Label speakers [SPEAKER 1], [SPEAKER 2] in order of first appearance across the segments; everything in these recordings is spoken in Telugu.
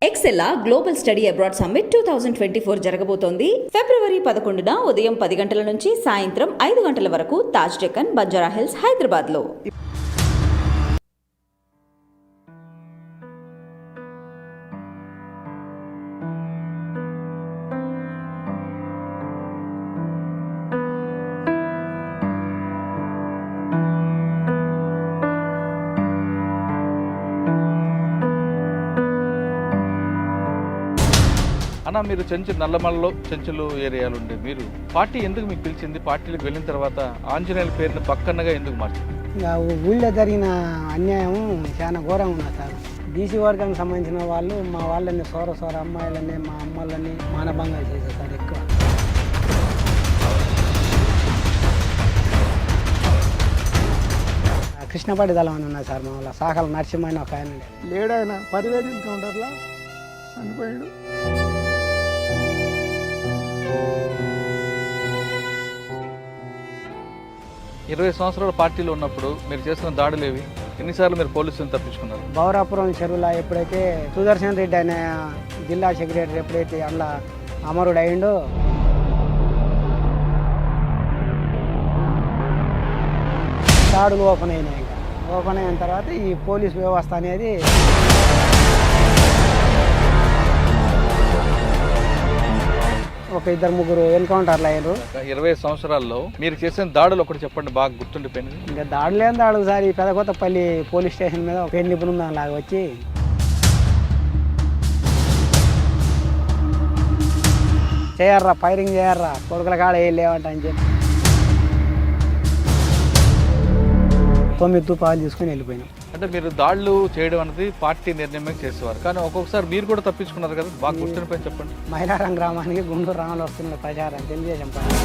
[SPEAKER 1] ఎక్సెల్లా గ్లోబల్ స్టడీ అబ్రాడ్ సమ్మిట్ 2024 జరగబోతోంది. ఫిబ్రవరి 11న ఉదయం 10 గంటల నుంచి సాయంత్రం 5 గంటల వరకు తాజ్ డెక్కన్, బంజారా హిల్స్, హైదరాబాద్లో.
[SPEAKER 2] అన్న, మీరు నల్లమలలో చెంచులు ఏరియాలు ఉండే మీరు పార్టీ ఎందుకు మీకు పిలిచింది? పార్టీలకు వెళ్ళిన తర్వాత ఆంజనేయుల పేరుని పక్కనగా ఎందుకు మార్చింది?
[SPEAKER 3] ఇంకా ఊళ్ళో జరిగిన అన్యాయం చాలా ఘోరంగా ఉన్నది సార్. బీసీ వర్గానికి సంబంధించిన వాళ్ళు మా వాళ్ళని సోర అమ్మాయిలని మా అమ్మలని మానభంగాలు చేశారు సార్. ఎక్కువ కృష్ణపాటి దళం అని ఉన్నది సార్. మా వాళ్ళ సాకల నరసింహ ఒక ఆయన
[SPEAKER 4] లేడాయన పరివేది ఎన్కౌంటర్లో చనిపోయాడు.
[SPEAKER 2] ఇరవై సంవత్సరాల పార్టీలో ఉన్నప్పుడు మీరు చేసిన దాడులేవి? ఎన్నిసార్లు మీరు పోలీసులను తప్పించుకున్నారు?
[SPEAKER 3] బౌరాపురం చెరువులో ఎప్పుడైతే సుదర్శన్ రెడ్డి అనే జిల్లా సెక్రటరీ ఎప్పుడైతే అందులో అమరుడు అయిండో, దాడులు ఓపెన్ అయినాయి. ఓపెన్ అయిన తర్వాత ఈ పోలీస్ వ్యవస్థ అనేది ఒక 2-3 ఎన్కౌంటర్లు అయ్యారు.
[SPEAKER 2] 20 సంవత్సరాల్లో మీరు చేసిన దాడులు ఒకటి చెప్పండి, బాగా గుర్తుండిపోయింది.
[SPEAKER 3] ఇంకా దాడులేని దాడు సార్. ఈ పెదకొత్తపల్లి పోలీస్ స్టేషన్ మీద ఒక పెళ్లి బృందం లాగా వచ్చి చేయర్రా, ఫైరింగ్ చేయర్రా, కొడుకుల కాడ ఏం లేవంట అని చెప్పి 9 తుపాలు తీసుకుని వెళ్ళిపోయినాం.
[SPEAKER 2] అంటే మీరు దాడులు చేయడం అనేది పార్టీ నిర్ణయమే చేసేవారు, కానీ ఒక్కొక్కసారి మీరు కూడా తప్పించుకున్నారు కదా, బాగా గుర్తుండిపోయింది చెప్పండి.
[SPEAKER 3] మైలారం గ్రామానికి గుంటూరు రామలు వస్తున్న ప్రచారం తెలుగుదేశం పార్టీ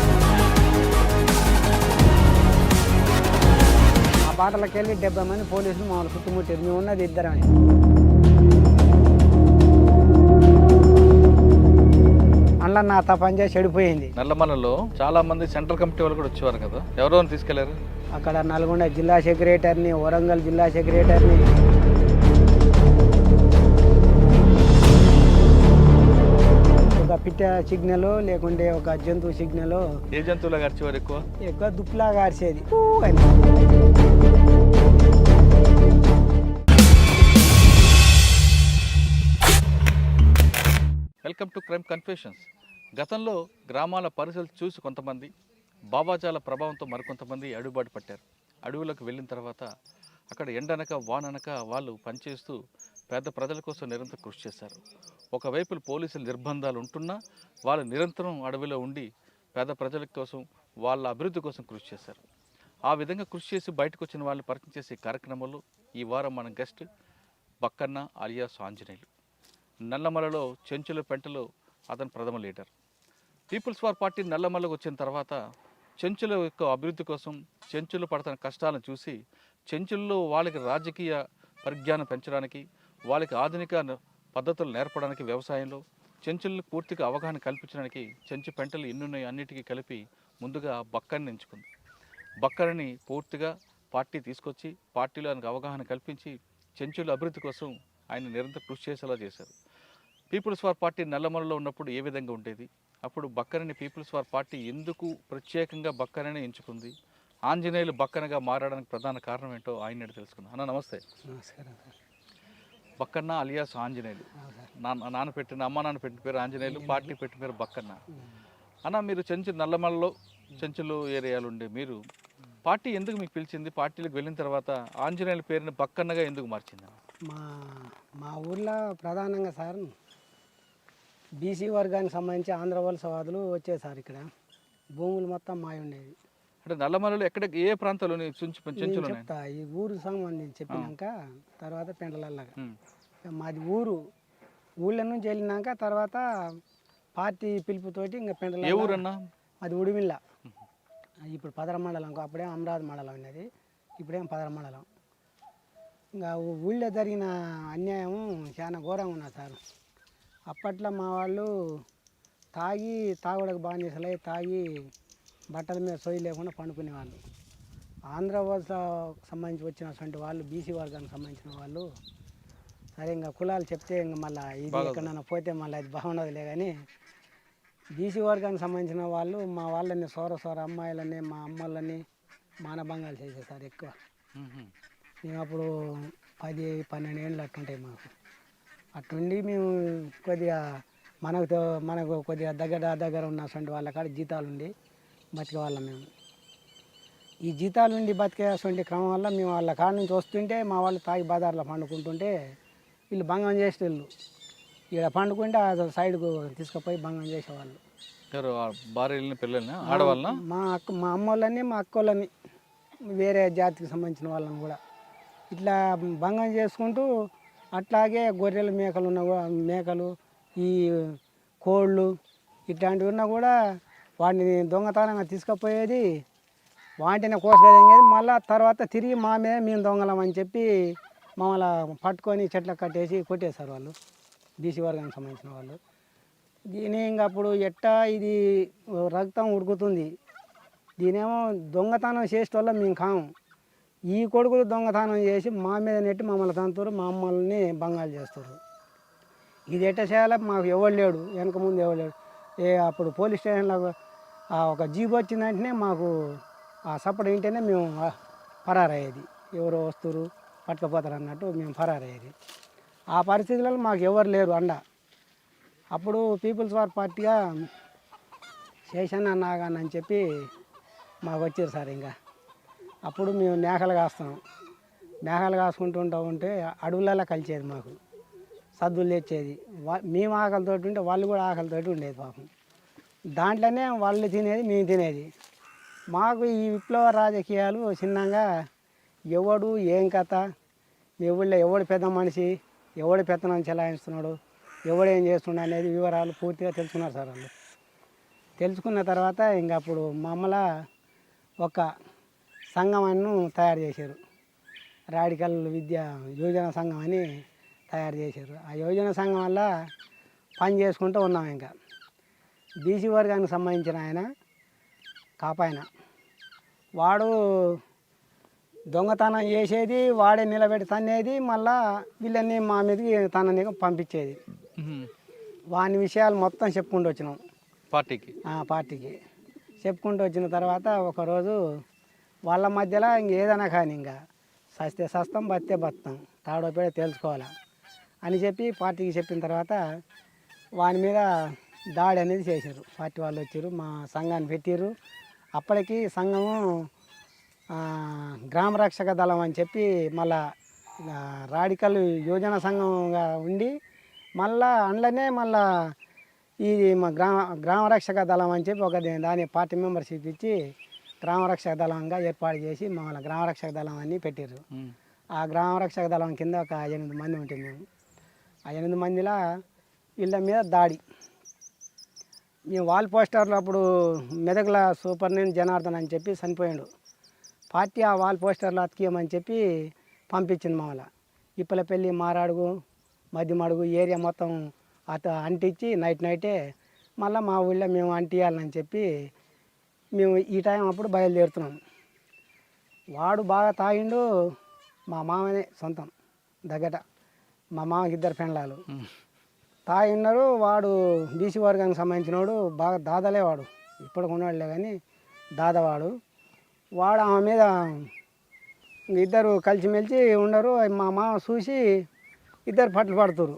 [SPEAKER 3] ఆ బాటలకు వెళ్ళి 70 మంది పోలీసులు మమ్మల్ని చుట్టుముట్టారు. మేము ఉన్నది ఇద్దరమే. అందులో నా పనిచేసి చెడిపోయింది.
[SPEAKER 2] నల్లమలలో చాలా మంది సెంట్రల్ కమిటీ వాళ్ళు కూడా వచ్చేవారు కదా, ఎవరో తీసుకెళ్లారు?
[SPEAKER 3] అక్కడ నల్గొండ జిల్లా సెక్రటరీని, వరంగల్ జిల్లా సెక్రటరీని, ఒక పిట్ట సిగ్నల్ లేకుంటే ఒక జంతువు సిగ్నల్.
[SPEAKER 2] ఏ జంతువులాగా అరిచేవారు?
[SPEAKER 3] ఎక్కువ దుప్పులాగా అరిచేది.
[SPEAKER 2] Welcome to crime confessions. గతంలో గ్రామాల పరిస్థితులు చూసి కొంతమంది, బాబాజాల ప్రభావంతో మరికొంతమంది అడుగుబాటు పట్టారు. అడవులకు వెళ్ళిన తర్వాత అక్కడ ఎండనక వాననక వాళ్ళు పనిచేస్తూ పేద ప్రజల కోసం నిరంతరం కృషి చేశారు. ఒకవైపు పోలీసుల నిర్బంధాలు ఉంటున్నా వాళ్ళు నిరంతరం అడవిలో ఉండి పేద ప్రజల కోసం, వాళ్ళ అభివృద్ధి కోసం కృషి చేశారు. ఆ విధంగా కృషి చేసి బయటకు వచ్చిన వాళ్ళని పరిచయం చేసే కార్యక్రమంలో ఈ వారం మన గెస్ట్ బక్కన్న అలియాస్ ఆంజనేయులు. నల్లమలలో చెంచుల పెంటలో అతను ప్రథమ లీడర్. పీపుల్స్ వార్ పార్టీ నల్లమలకు వచ్చిన తర్వాత చెంచుల యొక్క అభివృద్ధి కోసం, చెంచులు పడుతున్న కష్టాలను చూసి చెంచుల్లో వాళ్ళకి రాజకీయ పరిజ్ఞానం పెంచడానికి, వాళ్ళకి ఆధునిక పద్ధతులు నేర్పడానికి, వ్యవసాయంలో చెంచులను పూర్తిగా అవగాహన కల్పించడానికి చెంచు పెంటలు ఎన్నున్నాయి అన్నిటికీ కలిపి ముందుగా బక్కని ఎంచుకుంది. బక్కని పూర్తిగా పార్టీ తీసుకొచ్చి పార్టీలో ఆయనకు అవగాహన కల్పించి చెంచుల అభివృద్ధి కోసం ఆయన నిరంతరం కృషి చేసేలా చేశారు. పీపుల్స్ వార్ పార్టీ నల్లమలలో ఉన్నప్పుడు ఏ విధంగా ఉండేది, అప్పుడు బక్కనని పీపుల్స్ వార్ పార్టీ ఎందుకు ప్రత్యేకంగా బక్కనని ఎంచుకుంది, ఆంజనేయులు బక్కనగా మారడానికి ప్రధాన కారణం ఏంటో ఆయన తెలుసుకుందాం. అన్న నమస్తే.
[SPEAKER 3] నమస్కారం సార్.
[SPEAKER 2] బక్కన్న అలియాస్ ఆంజనేయులు. అమ్మ నాన్న పెట్టిన పేరు ఆంజనేయులు, పార్టీ పెట్టిన పేరు బక్కన్న. అన్న, మీరు నల్లమలలో చెంచులు ఏరియాలు ఉండే మీరు పార్టీ ఎందుకు మీకు పిలిచింది? పార్టీలకు వెళ్ళిన తర్వాత ఆంజనేయుల పేరుని బక్కన్నగా ఎందుకు మార్చింది?
[SPEAKER 3] మా ఊర్లో ప్రధానంగా సార్ బీసీ వర్గానికి సంబంధించి ఆంధ్ర వలసవాదులు వచ్చేది సార్. ఇక్కడ భూములు మొత్తం మాయ ఉండేది.
[SPEAKER 2] అంటే నల్లమలలో ఎక్కడ ఏ ప్రాంతాల్లో చెంచులు
[SPEAKER 3] చెప్తా. ఈ ఊరికి సంబంధించి చెప్పినాక తర్వాత పెంటలల్లాగా మాది ఊళ్ళ నుంచి వెళ్ళినాక తర్వాత పార్టీ పిలుపుతోటి ఇంకా పెంటల.
[SPEAKER 2] ఏ ఊరన్నా?
[SPEAKER 3] అది ఉడిమిల్ల. ఇప్పుడు పదర మండలం, అప్పుడేం అమరావతి మండలం అనేది, ఇప్పుడేం పదర మండలం. ఇంకా ఊళ్ళో జరిగిన అన్యాయం చాలా ఘోరంగా ఉన్నది సార్. అప్పట్లో మా వాళ్ళు తాగుడకు బానిసలై తాగి బట్టల మీద సొయ్యి లేకుండా పండుకునేవాళ్ళు. ఆంధ్ర వలస సంబంధించి వచ్చినటువంటి వాళ్ళు, బీసీ వర్గానికి సంబంధించిన వాళ్ళు సరే ఇంకా కులాలు చెప్తే ఇంకా మళ్ళీ ఇది ఎక్కడన్నా పోతే మళ్ళీ అది బాగుండదులే కానీ బీసీ వర్గానికి సంబంధించిన వాళ్ళు మా వాళ్ళని సోర అమ్మాయిలని మా అమ్మలని మానభంగాలు చేసేసారు ఎక్కువ. మేము అప్పుడు 10-12 ఏళ్ళు అట్టుంటాయి మాకు. అట్టుండి మేము కొద్దిగా మనకు కొద్దిగా దగ్గర ఉన్నటువంటి వాళ్ళ కాడ జీతాలు ఉండి బతికే వాళ్ళం మేము. ఈ జీతాలు ఉండి బతికేటువంటి క్రమం వల్ల మేము వాళ్ళ కాడ నుంచి వస్తుంటే మా వాళ్ళు తాగి బజార్లో పండుకుంటుంటే వీళ్ళు భంగం చేసేవాళ్ళు. ఇక్కడ పండుకుంటే ఆ సైడ్కు తీసుకుపోయి భంగం చేసేవాళ్ళు.
[SPEAKER 2] భార్యలని పిల్లల్ని ఆడవాళ్ళ
[SPEAKER 3] మా అమ్మ వాళ్ళని మా అక్క వాళ్ళని వేరే జాతికి సంబంధించిన వాళ్ళని కూడా ఇట్లా భంగం చేసుకుంటూ అట్లాగే గొర్రెలు మేకలు ఈ కోళ్ళు ఇట్లాంటివి ఉన్నా కూడా వాటిని దొంగతనంగా తీసుకుపోయేది, వాటిని కోసుకెళ్ళేది. మళ్ళీ తర్వాత తిరిగి మేము దొంగలం అని చెప్పి మమ్మల్ని పట్టుకొని చెట్లకు కట్టేసి కొట్టేశారు వాళ్ళు, బీసీ వర్గానికి సంబంధించిన వాళ్ళు. దీని ఇంకా అప్పుడు ఎట్టా ఇది రక్తం ఉడుకుతుంది. దీనేమో దొంగతనం చేసేటోళ్ళం మేము కాము. ఈ కొడుకులు దొంగతనం చేసి మా మీద నెట్టి మమ్మల్ని తంతురు, మా అమ్మల్ని భంగాలు చేస్తారు. ఇది ఎట్ట చేయాలో మాకు ఎవరు లేడు, వెనక ముందు ఎవరు లేడు. అప్పుడు పోలీస్ స్టేషన్లో ఒక జీబు వచ్చిన వెంటనే మాకు ఆ సపోర్ట్ వింటేనే మేము పరారయ్యేది. ఎవరో వస్తారు పట్టుకుపోతారు అన్నట్టు మేము పరారయ్యేది. ఆ పరిస్థితులలో మాకు ఎవరు లేరు అండ. అప్పుడు పీపుల్స్ వార్ పార్టీగా శేషన్న నాగన్ అని చెప్పి మాకు వచ్చారు సార్. ఇంకా అప్పుడు మేము మేకలు కాస్తున్నాం. మేకలు కాసుకుంటూ ఉంటే అడవులలో కలిసేది, మాకు సద్దులు తెచ్చేది. మేము ఆకలితో ఉంటే వాళ్ళు కూడా ఆకలితో ఉండేది పాపం. దాంట్లోనే వాళ్ళు తినేది, మేము తినేది. మాకు ఈ విప్లవ రాజకీయాలు చిన్నగా ఎవడు ఏం కథ, ఎవళ్ళో ఎవడు పెద్ద మనిషి, ఎవడు పెత్తనం చెలాయిస్తున్నాడు, ఎవడేం చేస్తుండ అనేది వివరాలు పూర్తిగా తెలుసుకున్నారు సార్ వాళ్ళు. తెలుసుకున్న తర్వాత ఇంకా అప్పుడు మమ్మల్ని ఒక సంఘం తయారు చేశారు. రాడికల్ విద్యా యోజన సంఘం అని తయారు చేశారు. ఆ యోజన సంఘం వల్ల పని చేసుకుంటూ ఉన్నాం. ఇంకా బీసీ వర్గానికి సంబంధించిన ఆయన కాపాయన, వాడు దొంగతనం చేసేది, వాడే నిలబెట్టి తన్నేది, మళ్ళా వీళ్ళని మా మీదకి తనని పంపించేది. వాని విషయాలు మొత్తం చెప్పుకుంటూ వచ్చినాం పార్టీకి చెప్పుకుంటూ వచ్చిన తర్వాత ఒకరోజు వాళ్ళ మధ్యలో ఏదైనా కానీ ఇంకా సస్తే సస్తం బత్తే బతాం తాడో పేడ తెలుసుకోవాలా అని చెప్పి పార్టీకి చెప్పిన తర్వాత వాని మీద దాడి అనేది చేశారు. పార్టీ వాళ్ళు వచ్చారు, మా సంఘాన్ని పెట్టారు. అప్పటికి సంఘము గ్రామ రక్షక దళం అని చెప్పి మళ్ళా రాడికల్ యోజన సంఘంగా ఉండి మళ్ళా అందులోనే మళ్ళా ఇది మా గ్రామ రక్షక దళం అని చెప్పి ఒక దాని పార్టీ మెంబర్షిప్ ఇచ్చి గ్రామ రక్షక దళంగా ఏర్పాటు చేసి మమ్మల్ని గ్రామ రక్షక దళం అని పెట్టారు. ఆ గ్రామ రక్షక దళం కింద ఒక 8 మంది ఉంటుంది. మేము ఆ 8 మందిలో వీళ్ళ మీద దాడి. మేము వాల్ పోస్టర్లు అప్పుడు మెదక్ల సూపరింటెండెంట్ జనార్దన్ అని చెప్పి చనిపోయాడు. పార్టీ ఆ వాల్ పోస్టర్లు అతికియమని చెప్పి పంపించింది మమ్మల్ని. ఇప్పలపల్లి, మారాడుగు, మధ్యమడుగు ఏరియా మొత్తం అంటించి నైటే మళ్ళీ మా ఊళ్ళో మేము అంటియాలని చెప్పి మేము ఈ టైం అప్పుడు బయలుదేరుతున్నాం. వాడు బాగా తాగిండు. మా మామనే సొంతం దగ్గర, మా మామకి 2 పెండ్లాలు తాగిన్నారు. వాడు బీసీ వర్గానికి సంబంధించిన వాడు, బాగా దాదలే వాడు, ఇప్పటికి ఉన్నాడులే కానీ దాదవాడు. వాడు ఆమె మీద ఇద్దరు కలిసిమెలిసి ఉండరు. మా మామ చూసి ఇద్దరు పట్లు పడుతురు.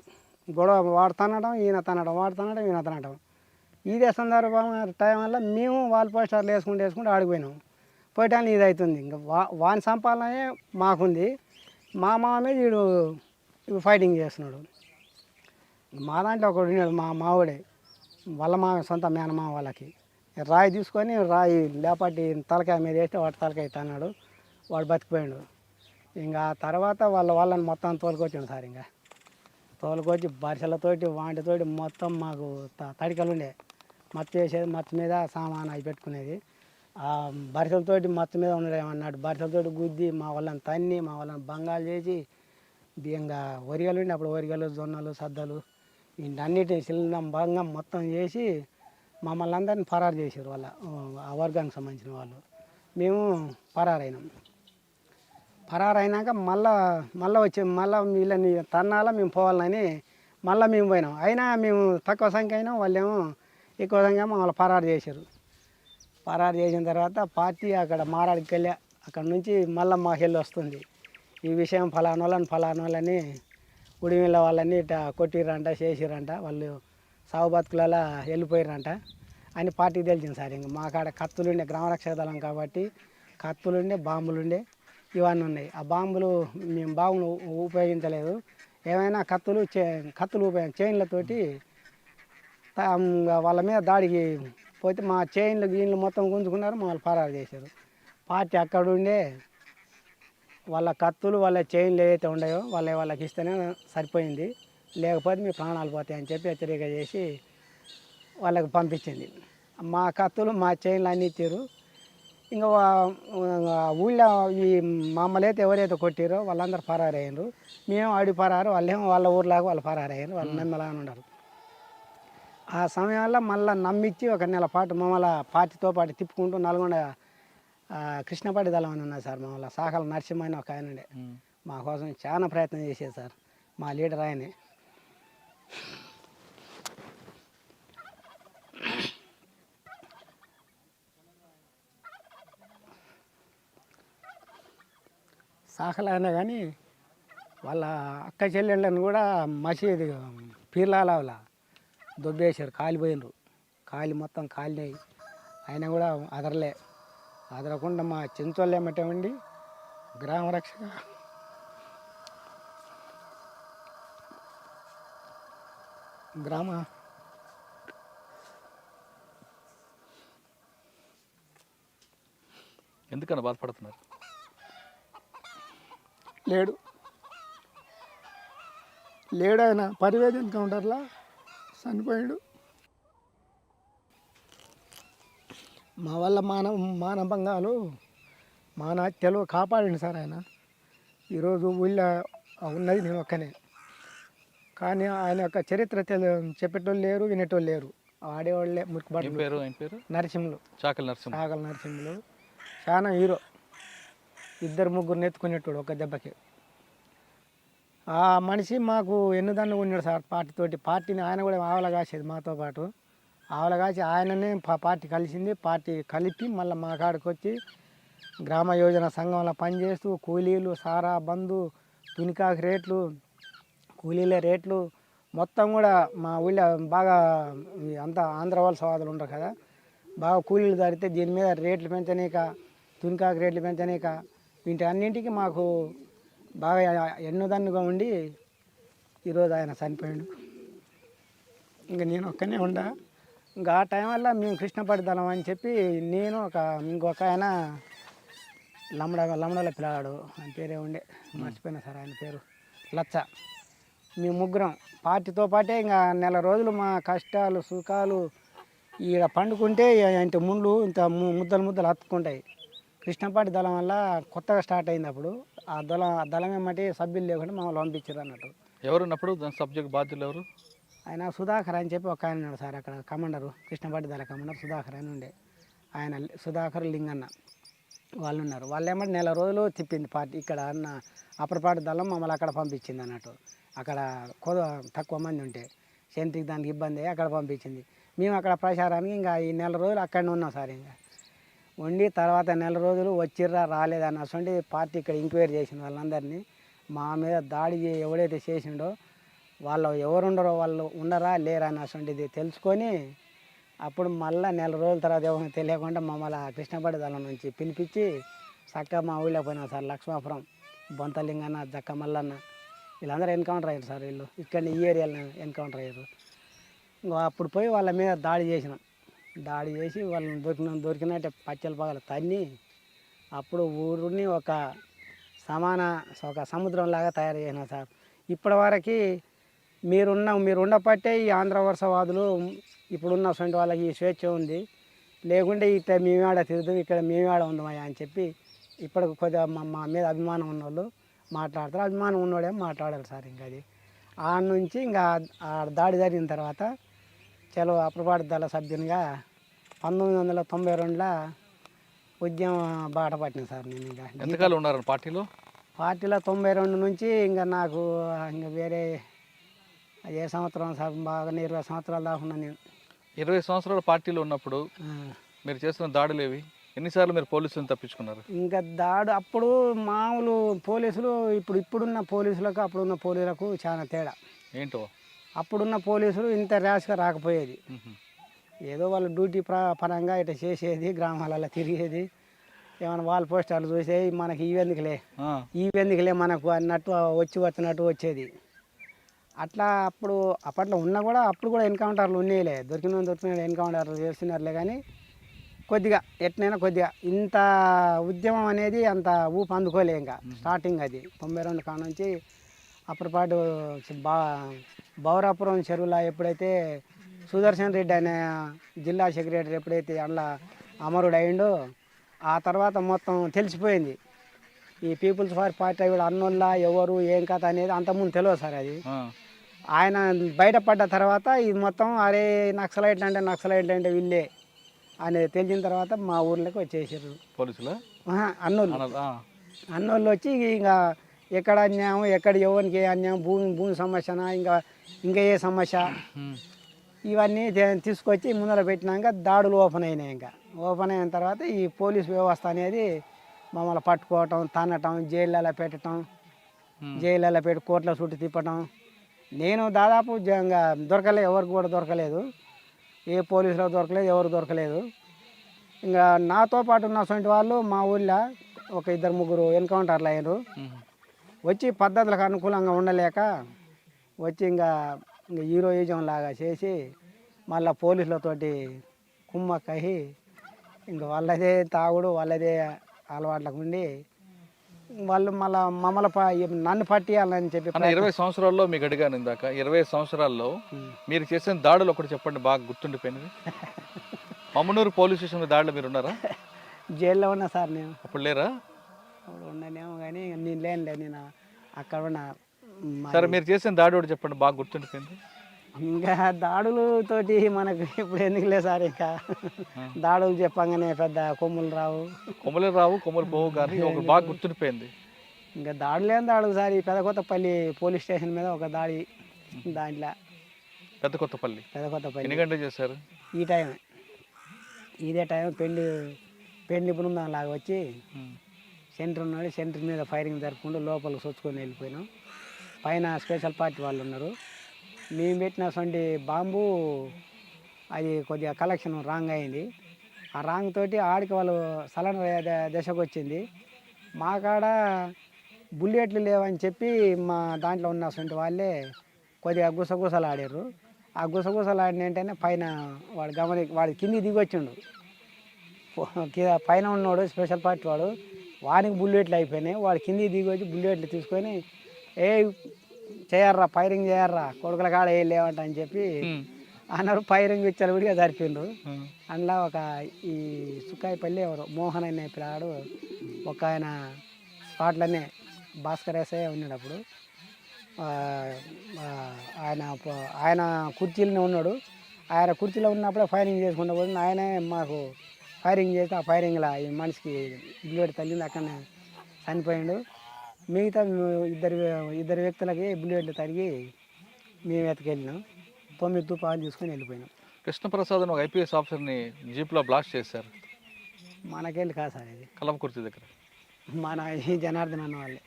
[SPEAKER 3] గొడవ వాడు తనడం, ఈయన తనడం, వాడు తనడం, ఈయన తనడం. ఇదే సందర్భం టైం వల్ల మేము వాల్ పోస్టర్లు వేసుకుంటూ ఆడిపోయినాం. పోయటానికి ఇది అవుతుంది. ఇంకా వాని సంపాదనే మాకుంది. మా మామ మీద వీడు ఫైటింగ్ చేస్తున్నాడు. మా దాంట్లో ఒకడు ఉన్నాడు, మా మావుడే, వాళ్ళ మామ సొంత మేనమామ వాళ్ళకి రాయి తీసుకొని రాయి లేపాటి తలకాయ మీద వేస్తే వాడు తలకాయ తన్నాడు. వాడు బతికిపోయాడు. ఇంకా తర్వాత వాళ్ళని మొత్తం తోలుకొచ్చాడు సార్. ఇంకా తోలుకొచ్చి బరిసెలతోటి వాటితోటి మొత్తం మాకు తడికలు ఉండే మత్తు వేసేది, మత్తు మీద సామాన్ అవి పెట్టుకునేది. ఆ బరిసెలతోటి మత్తు మీద ఉండేమన్నాడు. బరిసెలతోటి గుద్ది మా వాళ్ళని తన్ని, మా వాళ్ళని భంగాలు చేసి, ఇంకా వరిగలు ఉండి అప్పుడు వరిగలు, జొన్నలు, సద్దలు వీటన్నిటిని చిల్లం భంగం మొత్తం చేసి మమ్మల్ని అందరినీ పరారు చేశారు. ఆ వర్గానికి సంబంధించిన వాళ్ళు. మేము పరారైనాం. పరారైనాక మళ్ళీ వచ్చి వీళ్ళని తన్నాల మేము పోవాలని మళ్ళీ మేము పోయినాం. అయినా మేము తక్కువ సంఖ్య అయినా వాళ్ళేమో ఎక్కువ సంఖ్య మమ్మల్ని పరారు చేశారు. పరారు చేసిన తర్వాత పార్టీ అక్కడ మారాడికి వెళ్ళా. అక్కడ నుంచి మళ్ళీ మాకు వెళ్ళి వస్తుంది, ఈ విషయం ఫలానా వాళ్ళని ఉడిమిళ్ళ వాళ్ళని ఇట్లా కొట్టిరంట, చేసిరంట, వాళ్ళు సాగు బతుకులలో వెళ్ళిపోయారంట అని పార్టీకి తెలిసింది సార్. ఇంకా మా కాడ కత్తులుండే, గ్రామరక్షక దళం కాబట్టి కత్తులుండే, బాంబులుండే, ఇవన్నీ ఉన్నాయి. ఆ బాంబులు మేము బాంబులు ఉపయోగించలేదు. ఏమైనా కత్తులు చైన్లతోటి వాళ్ళ మీద దాడికి పోతే మా గీన్లు మొత్తం గుంజుకున్నారు, మమ్మల్ని పరారు చేశారు. పార్టీ అక్కడ ఉండే వాళ్ళ కత్తులు వాళ్ళ చైన్లు ఏవైతే ఉన్నాయో వాళ్ళకి ఇస్తేనే సరిపోయింది, లేకపోతే మీ ప్రాణాలు పోతాయని చెప్పి హెచ్చరిక చేసి వాళ్ళకి పంపించింది. మా కత్తులు మా చైన్లు అన్నీ ఇచ్చారు. ఇంకా ఊళ్ళో ఈ మమ్మల్ని అయితే ఎవరైతే కొట్టారో వాళ్ళందరూ పరారయ్యారు. మేము ఆడి పరారు, వాళ్ళేమో వాళ్ళ ఊర్లాగా వాళ్ళు పరారయ్యారు, వాళ్ళు నమ్మలాగా ఉన్నారు. ఆ సమయంలో మళ్ళీ నమ్మించి ఒక నెల పాటు మమ్మల్ని పార్టీతో పాటు తిప్పుకుంటూ నల్గొండ కృష్ణపాటి దళం అని ఉన్నది సార్. మమ్మల్ని సాకల నరసింహ అని ఒక ఆయన ఉండే, మా కోసం చాలా ప్రయత్నం చేసేది సార్. మా లీడర్ ఆయనే. సాకల అయినా కానీ వాళ్ళ అక్క చెల్లెళ్ళని కూడా మసీదు పీర్లాల దొబ్బేశారు, కాలిపోయినరు. మొత్తం కాలినాయి. అయినా కూడా అదరకుండా మా చెంచోళ్ళు ఏమంటే ఉండి గ్రామరక్షక
[SPEAKER 2] ఎందుకన్నా బాధపడుతున్నారు?
[SPEAKER 4] లేడు ఆయన పరివేది ఎన్కౌంటర్లో చనిపోయాడు. మా వల్ల మానభంగాలు హత్యలు కాపాడండి సార్ ఆయన. ఈరోజు ఊళ్ళో ఉన్నది నేను ఒక్కనే, కానీ ఆయన యొక్క చరిత్ర చెప్పేటోళ్ళు లేరు, వినేటోళ్ళు లేరు. ఆడేవాళ్ళే మురికిబాటు. నరసింహులు, చాకల నరసింహులు చాలా హీరో. 2-3 ఎత్తుకునేటోడు ఒక దెబ్బకి. ఆ మనిషి మాకు ఎన్నుదన్ను ఉన్నాడు సార్ పార్టీని. ఆయన కూడా ఆవల కాసేది మాతో పాటు. ఆవల కాసి ఆయననే పార్టీ కలిసింది. పార్టీ కలిపి మళ్ళీ మా కాడికి వచ్చి గ్రామ యోజన సంఘంలో పనిచేస్తూ కూలీలు, సారా, బంధు, తునికాకు రేట్లు, కూలీల రేట్లు మొత్తం కూడా మా ఊళ్ళో బాగా అంతా ఆంధ్ర వలస వాదులు ఉండరు కదా, బాగా కూలీలు జరిగితే దీని మీద రేట్లు పెంచనీక, తునికాకు రేట్లు పెంచనీక, వీటి అన్నింటికి మాకు బాగా ఎన్నుదన్నుగా ఉండి ఈరోజు ఆయన చనిపోయాడు. ఇంకా నేను ఒక్కనే ఉండా. ఇంకా ఆ టైం వల్ల మేము కృష్ణపాటి దళం అని చెప్పి నేను ఇంకొక ఆయన లమ్మడల పిల్లాడు, ఆయన పేరే ఉండే, మర్చిపోయినా సార్ ఆయన పేరు, లచ్చ. మేము ముగ్గురం పార్టీతో పాటే ఇంకా నెల రోజులు మా కష్టాలు సుఖాలు ఈడ పండుకుంటే ఇంత ముళ్ళు ఇంత ముద్దలు హత్తుకుంటాయి. కృష్ణపాటి దళం వల్ల కొత్తగా స్టార్ట్ అయింది. అప్పుడు ఆ దళం ఏమంటే సభ్యులు లేకుండా మమ్మల్ని పంపించారు అన్నట్టు.
[SPEAKER 2] ఎవరున్నప్పుడు దాని సబ్జెక్ట్ బాధ్యులు ఎవరు?
[SPEAKER 3] ఆయన సుధాకర్ అని చెప్పి ఒక ఆయన ఉన్నాడు సార్, అక్కడ కమాండరు, కృష్ణపాటి దళ కమాండర్ సుధాకర్ అని ఉండే. ఆయన సుధాకర్ లింగన్న వాళ్ళు ఉన్నారు. వాళ్ళు ఏమంటే నెల రోజులు తిప్పింది పార్టీ. ఇక్కడ అన్న అప్పరపాటి దళం మమ్మల్ని అక్కడ పంపించింది అన్నట్టు. అక్కడ తక్కువ మంది ఉంటే సెంట్రీకి దానికి ఇబ్బంది అక్కడ పంపించింది. మేము అక్కడ ప్రచారానికి ఇంకా ఈ నెల రోజులు అక్కడనే ఉన్నాం సార్. ఇంకా ఉండి తర్వాత నెల రోజులు వచ్చిర్రా రాలేదన్న అసలు పార్టీ ఇక్కడ ఎంక్వైరీ చేసిన వాళ్ళందరినీ మా మీద దాడి ఎవడైతే చేసిండో వాళ్ళు ఎవరుండరో వాళ్ళు ఉండరా లేరా అని అసలు తెలుసుకొని అప్పుడు మళ్ళీ నెల రోజుల తర్వాత ఎవరికి తెలియకుండా మమ్మల్ని కృష్ణపాటి దళం నుంచి పిలిపించి చక్కగా మా ఊళ్ళో పోయినా సార్. లక్ష్మాపురం, బొంతలింగన్న, జక్క మల్లన్న వీళ్ళందరూ ఎన్కౌంటర్ అయ్యారు సార్. వీళ్ళు ఇక్కడ ఈ ఏరియాలో ఎన్కౌంటర్ అయ్యారు. ఇంకా అప్పుడు పోయి వాళ్ళ మీద దాడి చేసినాం. దాడి చేసి వాళ్ళని దొరికినట్టే పచ్చల పగల తన్ని అప్పుడు ఊరిని ఒక సముద్రంలాగా తయారు చేసినాం సార్. ఇప్పటివరకు మీరు ఉండబట్టే ఈ ఆంధ్ర వలసవాదులు ఇప్పుడున్న సొంటి వాళ్ళకి ఈ స్వేచ్ఛ ఉంది, లేకుంటే ఇక్కడ మేమేడ తిరుగుతాం, ఇక్కడ మేమేడ ఉందామయ్యా అని చెప్పి ఇప్పటికి కొద్దిగా మా మీద అభిమానం ఉన్నవాళ్ళు మాట్లాడతారు. అభిమానం ఉన్నవాడేమో మాట్లాడాలి సార్. ఇంకా అది ఆ నుంచి ఇంకా ఆ దాడి జరిగిన తర్వాత చలో అప్పరపాటి దళ సభ్యునిగా 1992లో ఉద్యమం బాట పట్టిన సార్. నేను ఇంకా
[SPEAKER 2] ఎంతకాలం ఉన్నారు పార్టీలో?
[SPEAKER 3] పార్టీలో 92 నుంచి ఇంకా నాకు ఇంకా వేరే ఏ సంవత్సరం సార్ బాగా 20 సంవత్సరాల దాకా ఉన్నాను నేను.
[SPEAKER 2] 20 సంవత్సరాల పార్టీలో ఉన్నప్పుడు
[SPEAKER 3] ఆ.
[SPEAKER 2] మీరు చేసిన దాడులు ఏవి? ఎన్నిసార్లు మీరు పోలీసులను తప్పించుకున్నారు?
[SPEAKER 3] ఇంకా అప్పుడు మామూలు పోలీసులు ఇప్పుడున్న పోలీసులకు అప్పుడున్న పోలీసులకు చాలా తేడా.
[SPEAKER 2] ఏంటో?
[SPEAKER 3] అప్పుడున్న పోలీసులు ఇంత ర్యాష్గా రాకపోయేది.
[SPEAKER 2] మ్మ్.
[SPEAKER 3] ఏదో వాళ్ళు డ్యూటీ పరంగా ఇట్లా చేసేది, గ్రామాలలో తిరిగేది, ఏమైనా వాళ్ళ పోస్టర్లు చూసేది, మనకి ఈవెందుకులే మనకు అన్నట్టు వచ్చినట్టు వచ్చేది. అట్లా అప్పట్లో ఉన్నా కూడా అప్పుడు కూడా ఎన్కౌంటర్లు ఉండేలే, దొరికిన ఎన్కౌంటర్లు చేస్తున్నారులే. కానీ కొద్దిగా ఎట్నైనా కొద్దిగా ఇంత ఉద్యమం అనేది అంత ఊపు అందుకోలే. ఇంకా స్టార్టింగ్ అది 92 కాడ నుంచి అప్పటిపాటు బౌరాపురం చెరువులో ఎప్పుడైతే సుదర్శన్ రెడ్డి అనే జిల్లా సెక్రటరీ ఎప్పుడైతే అందులో అమరుడు అయిండో ఆ తర్వాత మొత్తం తెలిసిపోయింది. ఈ పీపుల్స్ పార్టీ కూడా అన్నోళ్ళ ఎవరు ఏం కథ అనేది అంతకుముందు తెలియదు సార్. అది ఆయన బయటపడ్డ తర్వాత ఇది మొత్తం అరే నక్సలైట్లు అంటే వీళ్ళే అనేది తెలిసిన తర్వాత మా ఊర్లోకి వచ్చేసారు
[SPEAKER 2] పోలీసులు.
[SPEAKER 3] అన్నోళ్ళు వచ్చి ఇంకా ఎక్కడ అన్యాయం, ఎక్కడ ఎవరికి ఏ అన్యాయం, భూమి సమస్యనా ఇంకా ఏ సమస్య, ఇవన్నీ తీసుకొచ్చి ముందర పెట్టినాక దాడులు ఓపెన్ అయినాయి. ఇంకా ఓపెన్ అయిన తర్వాత ఈ పోలీస్ వ్యవస్థ అనేది మమ్మల్ని పట్టుకోవటం, తన్నటం, జైళ్ళలో పెట్టడం, జైళ్ళలో పెట్టి కోర్టుల చుట్టూ తిప్పటం. నేను దాదాపు దొరకలేదు, ఎవరికి కూడా దొరకలేదు, ఏ పోలీసులకు దొరకలేదు, ఎవరు దొరకలేదు. ఇంకా నాతో పాటు ఉన్నటువంటి వాళ్ళు మా ఊళ్ళో ఒక 2-3 ఎన్కౌంటర్లు అయ్యారు. వచ్చి పద్ధతులకు అనుకూలంగా ఉండలేక వచ్చి ఇంకా హీరోయిజం లాగా చేసి మళ్ళీ పోలీసులతోటి కుమ్మక్కయి ఇంకా వాళ్ళదే తాగుడు, వాళ్ళదే అలవాట్లకు ఉండి వాళ్ళు మమ్మల్ని నన్ను పట్టియాలని చెప్పి.
[SPEAKER 2] 20 సంవత్సరాల్లో మీకు అడిగాను ఇందాక, 20 సంవత్సరాల్లో మీరు చేసిన దాడులు ఒకటి చెప్పండి బాగా గుర్తుండిపోయినది. మమ్మనూరు పోలీస్ స్టేషన్ దాడిలో మీరు ఉన్నారా?
[SPEAKER 3] జైల్లో ఉన్నా సార్ నేను.
[SPEAKER 2] అప్పుడు లేరా?
[SPEAKER 3] అప్పుడు ఉన్నానేమో కానీ నేను లేనులే, నేను అక్కడ ఉన్నా.
[SPEAKER 2] సరే మీరు చేసిన దాడి ఒకటి చెప్పండి బాగా గుర్తుండిపోయింది.
[SPEAKER 3] ఇంకా దాడులతోటి మనకు ఇప్పుడు ఎందుకులే సార్, ఇంకా దాడులు చెప్పంగానే పెద్ద కొమ్ములు రావు,
[SPEAKER 2] కొమ్ములు పోవు, కానీ ఒక బాగా గుర్తుండిపోయింది.
[SPEAKER 3] ఇంకా దాడులేని దాడులు సార్. ఈ పెదకొత్తపల్లి పోలీస్ స్టేషన్ మీద ఒక దాడి, దాంట్లో
[SPEAKER 2] పెదకొత్తపల్లి ఎన్ని గంటలు చేశారు?
[SPEAKER 3] ఈ టైం ఇదే టైం పెండ్లి బృందం లాగా వచ్చి సెంటర్ ఉన్నాడు, సెంటర్ మీద ఫైరింగ్ జరుపుకుంటూ లోపలికి సొచ్చుకొని వెళ్ళిపోయినాం. పైన స్పెషల్ పార్టీ వాళ్ళు ఉన్నారు. మేము పెట్టినటువంటి బాంబు అది కొద్దిగా కలెక్షన్ రాంగ్ అయింది. ఆ రాంగ్ తోటి ఆడికి వాళ్ళు సలనర్ దశకు వచ్చింది. మా కాడ బుల్లెట్లు లేవని చెప్పి మా దాంట్లో ఉన్నటువంటి వాళ్ళే కొద్దిగా గుసగుసలు ఆడారు. ఆ గుసగుసలు ఆడిన వెంటనే పైన వాడు కిందికి దిగి వచ్చిండు. పైన ఉన్నాడు స్పెషల్ పార్టీ వాడు, వానికి బుల్లెట్లు అయిపోయినాయి. వాడు కిందికి దిగి వచ్చి బుల్లెట్లు తీసుకొని చేయర్రా, ఫైరింగ్ చేయర్రా, కొడుకుల కాడ ఏ లేవంట అని చెప్పి అన్నారు. ఫైరింగ్ ఇచ్చారు, విడిగా జరిపిండ్రు. అందులో ఈ సుక్కాయపల్లి ఎవరు మోహన్ అనే పిల్లాడు, ఒక ఆయన స్పాట్లోనే భాస్కర్ ఎస్ఐ ఉన్నాడు. అప్పుడు ఆయన కుర్చీలోనే ఉన్నాడు. ఆయన కుర్చీలో ఉన్నప్పుడే ఫైరింగ్ చేసుకుంటూ పోతుంది. ఆయనే మాకు ఫైరింగ్ చేస్తే ఆ ఫైరింగ్లో ఈ మనిషికి బుల్లెట్ తగిలింది, అక్కడనే చనిపోయిండు. మిగతా ఇద్దరు వ్యక్తులకి బుల్లెట్లు తరిగి మేము ఎత్తుకెళ్ళినాం. 9 తుపాలు తీసుకొని వెళ్ళిపోయినాం.
[SPEAKER 2] కృష్ణప్రసాద్ అని ఒక ఐపీఎస్ ఆఫీసర్ని జీప్లో బ్లాస్ట్ చేశారు.
[SPEAKER 3] మనకెళ్ళి కాదు సార్, ఇది
[SPEAKER 2] కలవకుర్తి దగ్గర
[SPEAKER 3] మన ఈ జనార్దన్ అన్న వాళ్ళే.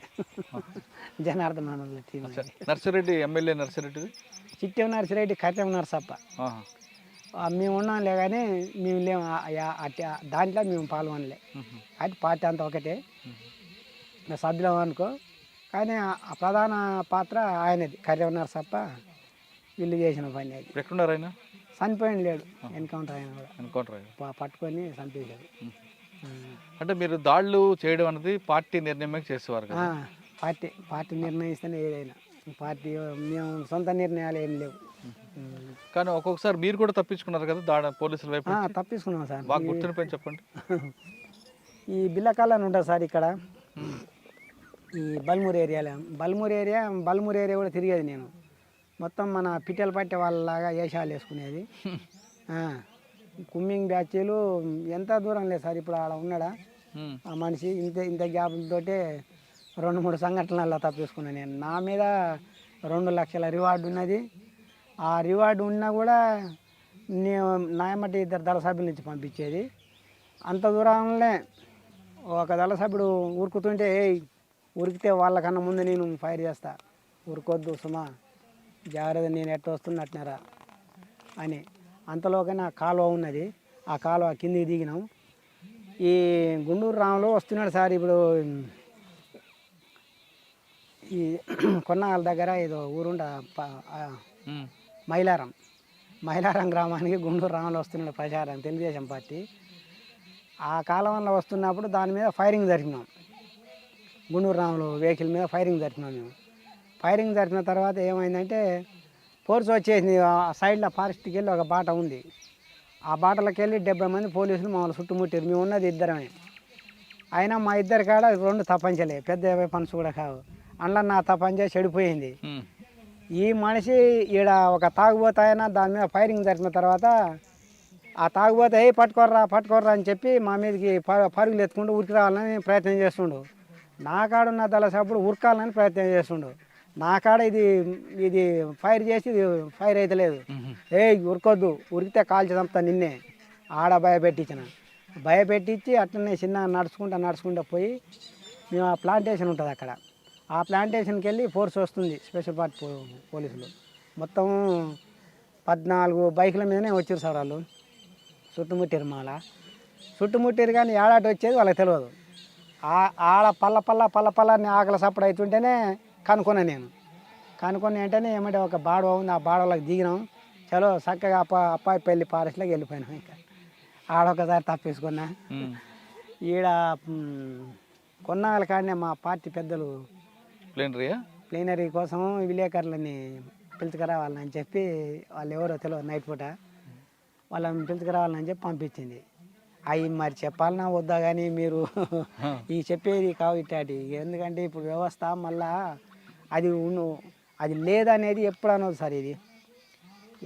[SPEAKER 3] జనార్దన్ అన్న వాళ్ళ టీం.
[SPEAKER 2] నర్సిరెడ్డి ఎమ్మెల్యే నర్సిరెడ్డి,
[SPEAKER 3] చిట్టెం నర్సిరెడ్డి, కట్టెం నర్సప్ప మేము ఉన్నాంలే. కానీ మేము లేము దాంట్లో మేము పాల్గొనలే. అది పార్టీ అంతా ఒకటే, సభ్యులం అనుకో. కానీ ఆ ప్రధాన పాత్ర ఆయనది, కట్టెం నర్సప్ప. వీళ్ళు చేసిన పని అది.
[SPEAKER 2] ఎక్కడున్నారు ఆయన?
[SPEAKER 3] చనిపోయింది లేడు, ఎన్కౌంటర్ అయినా కూడా
[SPEAKER 2] ఎన్కౌంటర్
[SPEAKER 3] పట్టుకొని చంపేశారు.
[SPEAKER 2] అంటే మీరు దాడులు చేయడం అనేది పార్టీ నిర్ణయం చేసేవారు కదా?
[SPEAKER 3] పార్టీ నిర్ణయిస్తేనే ఏదైనా. పార్టీ మేము సొంత నిర్ణయాలు ఏం లేవు.
[SPEAKER 2] కానీ ఒక్కొక్కసారి మీరు కూడా తప్పించుకున్నారు కదా పోలీసుల వైపు?
[SPEAKER 3] తప్పించుకున్నాం సార్.
[SPEAKER 2] బాగా గుర్తుండిపోయింది చెప్పండి.
[SPEAKER 3] ఈ బిల్లకాల అని ఉంటుంది సార్ ఇక్కడ, ఈ బల్మూరు ఏరియాలో. బల్మూరు ఏరియా కూడా తిరిగేది నేను. మొత్తం మన పిట్టలు పట్టే వాళ్ళలాగా వేషాలు వేసుకునేది. కుమ్మింగ్ బ్యాచీలు ఎంత దూరం లేదు సార్. ఇప్పుడు ఆడ ఉన్నాడా ఆ మనిషి, ఇంత గ్యాప్లతోటే 2-3 సంఘటనల్లో తప్పించుకున్నాను నేను. నా మీద 2 లక్షల రివార్డు ఉన్నది. ఆ రివార్డు ఉన్నా కూడా నేను నా ఎమ్మటి 2 దళ సభ్యుల నుంచి పంపించేది. అంత దూరంలో ఒక దళ సభ్యుడు ఉరుకుతుంటే, ఉరికితే వాళ్ళకన్నా ముందు నేను ఫైర్ చేస్తా, ఉరుకొద్దు సుమా, జాగ్రత్త, నేను ఎట్ట వస్తున్నట్టున్నారా అని. అంతలోకనే ఆ కాలువ ఉన్నది, ఆ కాలువ కిందికి దిగినాం. ఈ గుండూరు రాములు వస్తున్నాడు సార్. ఇప్పుడు ఈ కొన్నాళ్ళ దగ్గర ఏదో ఊరుండ మైలారం గ్రామానికి గుండూరు రాములు వస్తున్నాడు ప్రచారం, తెలుగుదేశం పార్టీ. ఆ కాలంలో వస్తున్నప్పుడు దాని మీద ఫైరింగ్ జరిపినాం. గుండూరు రాములు వెహికల్ మీద ఫైరింగ్ జరిపినాం మేము. ఫైరింగ్ జరిపిన తర్వాత ఏమైందంటే ఫోర్స్ వచ్చేసింది. ఆ సైడ్లో ఫారెస్ట్కి వెళ్ళి ఒక బాట ఉంది. ఆ బాటలోకి వెళ్ళి 70 మంది పోలీసులు మమ్మల్ని చుట్టుముట్టారు. మేము ఉన్నది ఇద్దరమే. అయినా మా ఇద్దరి కాడ 2 తప్పంచలే, పెద్ద వెపన్స్ కూడా కావు. అందులో నా తప్పంచే చెడిపోయింది. ఈ మనిషి ఈడ ఒక తాగుబోతాయన దాని మీద ఫైరింగ్ జరిపిన తర్వాత ఆ తాగుబోతే పట్టుకోర్రా అని చెప్పి మా మీదకి పరుగులు ఎత్తుకుంటూ ఉరికి రావాలని ప్రయత్నం చేస్తుండు. నా కాడున్న దళ సభ్యుడు ఉరకాలని ప్రయత్నం చేస్తుండు. నా కాడ ఇది ఫైర్ చేసి ఇది ఫైర్ అయితే లేదు. ఉరకొద్దు, ఉరికితే కాల్చి చంపుతా నిన్నే ఆడ భయపెట్టించి అట్లనే చిన్న నడుచుకుంటూ పోయి మేము ఆ ప్లాంటేషన్ ఉంటుంది అక్కడ, ఆ ప్లాంటేషన్కి వెళ్ళి ఫోర్స్ వస్తుంది, స్పెషల్ పార్టీ పోలీసులు. మొత్తం 14 బైకుల మీదనే వచ్చారు సార్ వాళ్ళు. చుట్టుముట్టారు కానీ ఏడాటి వచ్చేది వాళ్ళకి తెలియదు. ఆడ పల్ల అని ఆకలి సప్పుడు అవుతుంటేనే కనుక్కున్నాను నేను. కనుక్కొని వెంటనే ఏమంటే ఒక బాడవ ఉంది, ఆ బాడవలోకి దిగినాం. చలో చక్కగా అప్పాయి పెళ్ళి ఫారెస్ట్లోకి వెళ్ళిపోయినాం. ఇంకా ఆడొకసారి తప్పేసుకున్నా. ఈడ కొన్నాళ్ళ కాడనే మా పార్టీ పెద్దలు ప్లీనరీ కోసం విలేకరులని పిలుచుకురావాలని చెప్పి, వాళ్ళు ఎవరో తెలియదు, నైట్ పూట వాళ్ళని పిలుచుకురావాలని చెప్పి పంపించింది. అవి మరి చెప్పాలన్నా వద్దా కానీ మీరు ఈ చెప్పేది కావు ఇట్లాంటి. ఎందుకంటే ఇప్పుడు వ్యవస్థ మళ్ళా అది లేదనేది ఎప్పుడు అనదు సార్. ఇది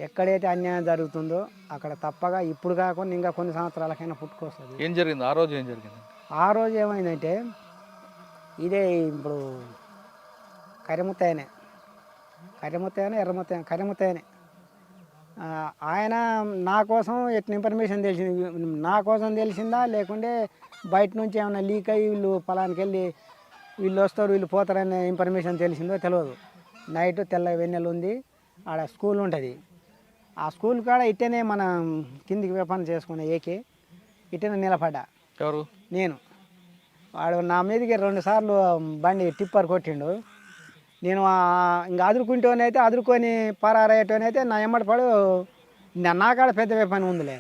[SPEAKER 3] ఎక్కడైతే అన్యాయం జరుగుతుందో అక్కడ తప్పగా ఇప్పుడు కాకుండా ఇంకా కొన్ని సంవత్సరాలకైనా పుట్టుకొస్తుంది.
[SPEAKER 2] ఏం జరిగింది ఆ రోజు?
[SPEAKER 3] ఆ రోజు ఏమైందంటే ఇదే ఇప్పుడు కరిముత్తయ్యనే కరిముత్తయ్యనే ఆయన నా కోసం ఎట్లా ఇన్ఫర్మేషన్ తెలిసింది, నా కోసం తెలిసిందా లేకుంటే బయట నుంచి ఏమైనా లీక్ అయ్యి వీళ్ళు పొలానికి వెళ్ళి వీళ్ళు వస్తారు వీళ్ళు పోతారనే ఇన్ఫర్మేషన్ తెలిసిందో తెలియదు. నైట్ తెల్ల వెన్నెల ఉంది, ఆడ స్కూల్ ఉంటుంది. ఆ స్కూల్ కాడ ఇట్టనే మనం కిందికి వ్యాపారం చేసుకునే ఇట్టనే నిలబడ్డా.
[SPEAKER 2] ఎవరు?
[SPEAKER 3] నేను. వాడు నా మీదకి 2 సార్లు బండి టిప్పర్ కొట్టిండు. నేను ఇంకా అదురుకుంటూనైతే అదురుకొని పరారయ్యేటోనైతే నా ఎమ్మటి పడు నా కాడ పెద్ద పని ఉందిలే,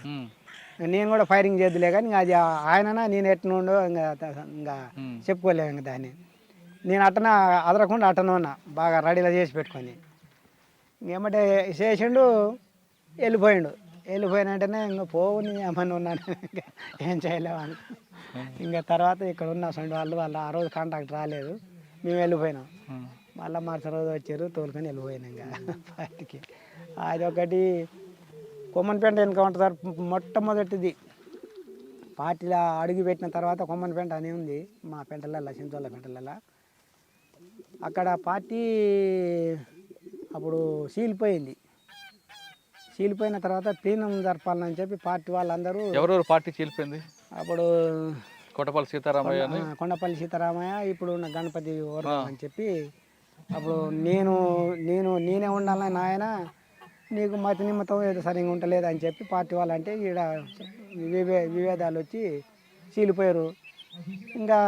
[SPEAKER 3] నేను కూడా ఫైరింగ్ చేద్దులే. కానీ ఇంకా అది ఆయననా నేను ఎట్నుండో ఇంకా చెప్పుకోలేము. ఇంకా దాన్ని నేను అట్టన అదరకుండా అట్టనే ఉన్నా, బాగా రెడీలో చేసి పెట్టుకొని. ఇంకేమంటే చేసిండు, వెళ్ళిపోయిన వెంటనే ఇంకా పోని ఏమని ఉన్నాను, ఏం చేయలేము అని. ఇంకా తర్వాత ఇక్కడ ఉన్న సొంత వాళ్ళు ఆ రోజు కాంటాక్ట్ రాలేదు, మేము వెళ్ళిపోయినాం. మళ్ళీ మరుసటి రోజు వచ్చారు, తోలుకొని వెళ్ళిపోయినాం ఇంకా పార్టీకి. అది ఒకటి కొమ్మన్పేంట ఎన్కౌంటర్ సార్, మొట్టమొదటిది పార్టీలో అడుగు పెట్టిన తర్వాత కొమ్మన్పేంట అని ఉంది మా పెంటలలో, చింతోళ్ళ పెంటలలో. అక్కడ పార్టీ అప్పుడు చీలిపోయిన తర్వాత ప్లీనం జరపాలని చెప్పి పార్టీ వాళ్ళందరూ.
[SPEAKER 2] ఎవరెవరు పార్టీ చీలిపోయింది? అప్పుడు కొండపల్లి
[SPEAKER 3] సీతారామయ్య, ఇప్పుడు ఉన్న గణపతి వర్గం అని చెప్పి. అప్పుడు నేనే ఉండాలని ఆయన, నీకు మతి నిమిత్తం ఏదో సరిగ్గా ఉండలేదు అని చెప్పి పార్టీ వాళ్ళు అంటే ఈడ విభేదాలు వచ్చి చీలిపోయారు. ఇంకా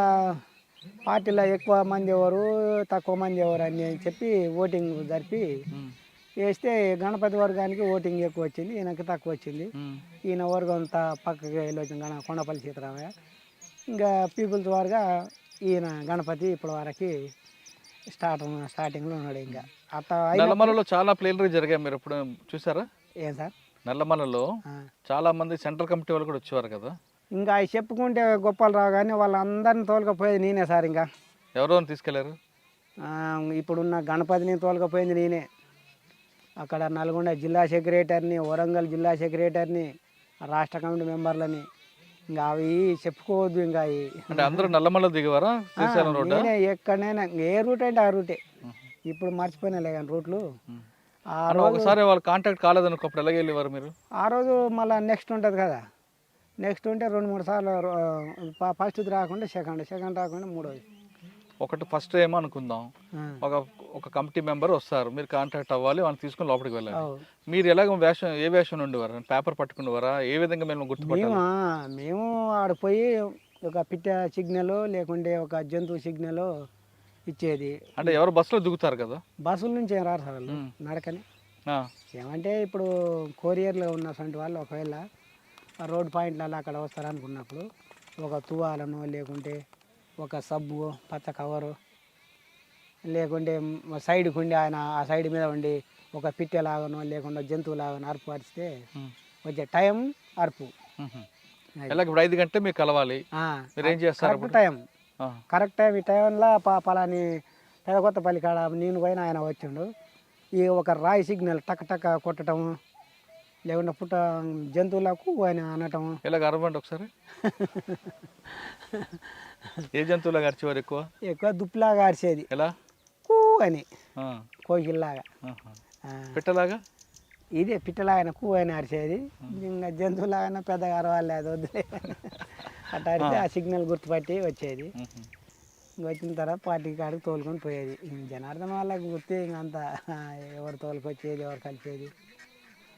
[SPEAKER 3] పార్టీలో ఎక్కువ మంది ఎవరు తక్కువ మంది ఎవరు అని చెప్పి ఓటింగ్ జరిపి వేస్తే గణపతి వర్గానికి ఓటింగ్ ఎక్కువ వచ్చింది, ఈయనకి తక్కువ వచ్చింది. ఈయన వర్గం అంతా పక్కకి వెళ్ళి వచ్చింది కొండపల్లి సీతారామయ్య. ఇంకా పీపుల్స్ వారుగా ఈయన గణపతి ఇప్పటి వరకు స్టార్టింగ్లో ఉన్నాడు. ఇంకా అట్లా
[SPEAKER 2] నల్లమలలో చాలా ప్లేనరీ జరిగాయి, మీరు ఎప్పుడు చూసారా?
[SPEAKER 3] ఏం సార్,
[SPEAKER 2] నల్లమలలో చాలా మంది సెంట్రల్ కమిటీ వాళ్ళు కూడా వచ్చేవారు కదా.
[SPEAKER 3] ఇంకా అవి చెప్పుకుంటే గొప్పలు రావు కానీ వాళ్ళందరినీ తోలుకపోయేది నేనే సార్. ఇంకా
[SPEAKER 2] ఎవరెవరిని తీసుకెళ్లారు?
[SPEAKER 3] ఇప్పుడున్న గణపతిని తోలుకపోయింది నేనే. అక్కడ నల్గొండ జిల్లా సెక్రటరీని, వరంగల్ జిల్లా సెక్రటరీని, రాష్ట్ర కమిటీ మెంబర్లని ఇంకా అవి చెప్పుకోవద్దు ఇంకా అవి.
[SPEAKER 2] అంటే అందరూ నల్లమల్ల దిగేవారా శ్రీశైలం రోడ్డా?
[SPEAKER 3] నేనే ఎక్కడైనా ఏ రూట్ అంటే ఆ రూటే. ఇప్పుడు మర్చిపోయినాలే కానీ రూట్లు. ఆ
[SPEAKER 2] అంటే
[SPEAKER 3] రోజు
[SPEAKER 2] ఒకసారి వాళ్ళు కాంటాక్ట్ కాలేదనుకో అప్పుడు ఎలాగ వెళ్ళేవారు మీరు?
[SPEAKER 3] ఆ రోజు మళ్ళీ నెక్స్ట్ ఉంటుంది కదా, నెక్స్ట్ ఉంటే 2-3 సార్లు ఫస్ట్ది రాకుండా సెకండ్ రాకుండా మూడోది.
[SPEAKER 2] ఒకటి ఫస్ట్ ఏమో అనుకుందాం, ఒక కమిటీ మెంబర్ వస్తారు, మీరు కాంటాక్ట్ అవ్వాలి, వాళ్ళని తీసుకుని లోపలికి వెళ్ళాలి.
[SPEAKER 3] అవు.
[SPEAKER 2] మీరు ఎలాగ ఏ వేషం ఉండేవారు? పేపర్ పట్టుకునేవారా? ఏ విధంగా మేము గుర్తుపట్టాలి?
[SPEAKER 3] మేము ఆడిపోయి ఒక పిట్ట సిగ్నల్ లేకుంటే ఒక జంతువు సిగ్నల్ ఇచ్చేది.
[SPEAKER 2] అంటే ఎవరు బస్సులో దిగుతారు కదా?
[SPEAKER 3] బస్సుల నుంచి ఏం రారు సార్ వాళ్ళు, నడకని.
[SPEAKER 2] ఆ,
[SPEAKER 3] ఏమంటే ఇప్పుడు కొరియర్లో ఉన్నటువంటి వాళ్ళు ఒకవేళ ఆ రోడ్ పాయింట్లలో అక్కడ వస్తారనుకున్నప్పుడు ఒక తువాలను లేకుంటే ఒక సబ్బు పచ్చ కవరు లేకుంటే సైడ్కి ఉండి ఆయన ఆ సైడ్ మీద ఉండి ఒక పిట్టెలాగనో లేకుండా జంతువులాగానో అరుపు అరిస్తే వచ్చే టైం అరుపు.
[SPEAKER 2] ఎలాగ ఇప్పుడు 5 గంటలు మీకు కలవాలి, మీరు ఏం చేస్తారు?
[SPEAKER 3] Correct time, correct time. ఈ టైంలో పలాని పెదకొత్తపల్లి కాడ నేను పోయిన ఆయన వచ్చిండు, ఈ ఒక రాయి సిగ్నల్ టక్ టక్ కొట్టడం లేకుండా పుట్ట జంతువులకు ఆయన అనటం.
[SPEAKER 2] ఎలాగ అరవండి ఒకసారి. ఏ జంతువులాగా అరిచేవారు ఎక్కువ?
[SPEAKER 3] ఎక్కువ దుప్పులాగా అరిచేది,
[SPEAKER 2] ఎలా?
[SPEAKER 3] కూ అని కోకిల్లాగా.
[SPEAKER 2] పిట్టలాగా?
[SPEAKER 3] ఇదే పిట్టలాగా కూ అని అరిచేది. ఇంకా జంతువులాగా పెద్దగా అరవాలేదు, వద్దులే అట్లా అరిస్తే ఆ సిగ్నల్ గుర్తుపట్టి వచ్చేది. వచ్చిన తర్వాత పార్టీ కాడికి తోలుకొని పోయేది. జనార్దన్ వాళ్ళకి గుర్తి ఇంకంత ఎవరు తోలుకొచ్చేది ఎవరు కలిపేది.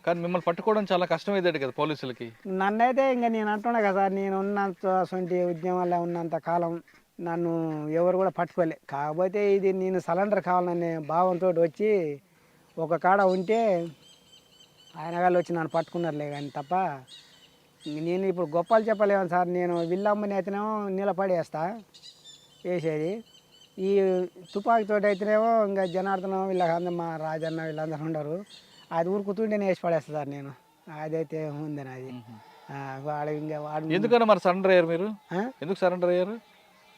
[SPEAKER 2] కానీ మిమ్మల్ని పట్టుకోవడం చాలా కష్టమైంది కదా పోలీసులకి?
[SPEAKER 3] నన్నైతే ఇంకా నేను అంటున్నా కదా సార్, నేను ఉన్నంత సొంటి ఉద్యమంలో ఉన్నంత కాలం నన్ను ఎవరు కూడా పట్టుకోలే. కాకపోతే ఇది నేను సరెండర్ కావాలనే భావంతో వచ్చి ఒక కాడ ఉంటే ఆయన వాళ్ళు వచ్చి నన్ను పట్టుకున్నారులే కానీ తప్ప నేను ఇప్పుడు గొప్పలు చెప్పలేము సార్. నేను విల్లమ్మని అయితేనేమో నిలబడేస్తా వేసేది, ఈ తుపాకీతోటి అయితేనేమో ఇంకా జనార్దనం వీళ్ళందరూ మా రాజన్న వీళ్ళందరూ ఉండరు, అది ఊరుకుతుంటేనే వేసి పడేస్తా సార్ నేను. అదైతే ఉందని అది వాడు ఇంకా వాడు.
[SPEAKER 2] ఎందుకన్నా మరి సరెండర్ అయ్యారు మీరు? ఎందుకు సరెండర్ అయ్యారు?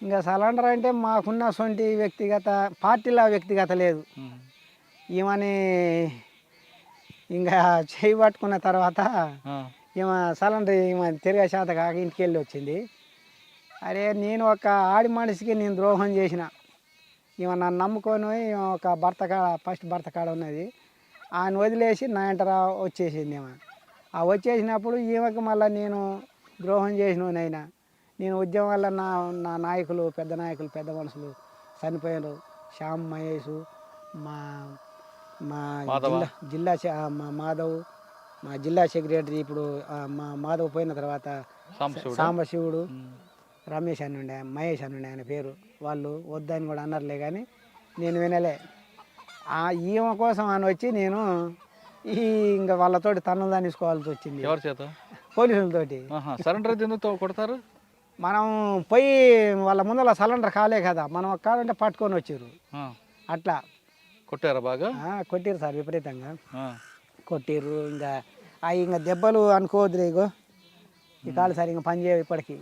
[SPEAKER 3] ఇంకా సరెండర్ అంటే మాకున్న సొంటి వ్యక్తిగత పార్టీల వ్యక్తిగత లేదు. ఈమెని ఇంకా చేయి పట్టుకున్న తర్వాత ఈమె సరెండర్ ఈమె తిరిగే శాత కాక ఇంటికి వెళ్ళి వచ్చింది. అరే నేను ఒక ఆడి మనిషికి నేను ద్రోహం చేసిన, ఈమె నన్ను నమ్ముకొని ఒక భర్త కాడ ఫస్ట్ భర్త కాడ ఉన్నది, ఆయన వదిలేసి నా ఎంటరా వచ్చేసింది ఈమె. ఆ వచ్చేసినప్పుడు ఈమెకి మళ్ళీ నేను ద్రోహం చేసినైనా నేను ఉద్యమం వల్ల నా నాయకులు పెద్ద మనుషులు చనిపోయారు. శ్యామ్ మహేష్, మా మా జిల్లా మా మాధవ్, మా జిల్లా సెక్రటరీ ఇప్పుడు మా మాధవ్ పోయిన తర్వాత సాంబశివుడు, రమేష్ అని ఉండే, మహేష్ అని ఉండే ఆయన పేరు, వాళ్ళు వద్దని కూడా అన్నారులే కానీ నేను వినలే. ఈమె కోసం అని వచ్చి నేను ఇంకా వాళ్ళతోటి తన్నులు దానిసుకోవాల్సి వచ్చింది.
[SPEAKER 2] ఎవరి చేత? పోలీసులతోటి. సరెండర్ ఎందుకు కొడతారు?
[SPEAKER 3] మనం పోయి వాళ్ళ ముందర సరెండర్ కాలే కదా, మనం కావాలంటే పట్టుకొని వచ్చారు, అట్లా
[SPEAKER 2] కొట్టారా? బాగా
[SPEAKER 3] కొట్టిరు సార్, విపరీతంగా కొట్టిర్రు. ఇంకా దెబ్బలు అనుకోవద్దు, ఇగో ఈ కాలు సార్ ఇంకా పని చేయవు ఇప్పటికీ.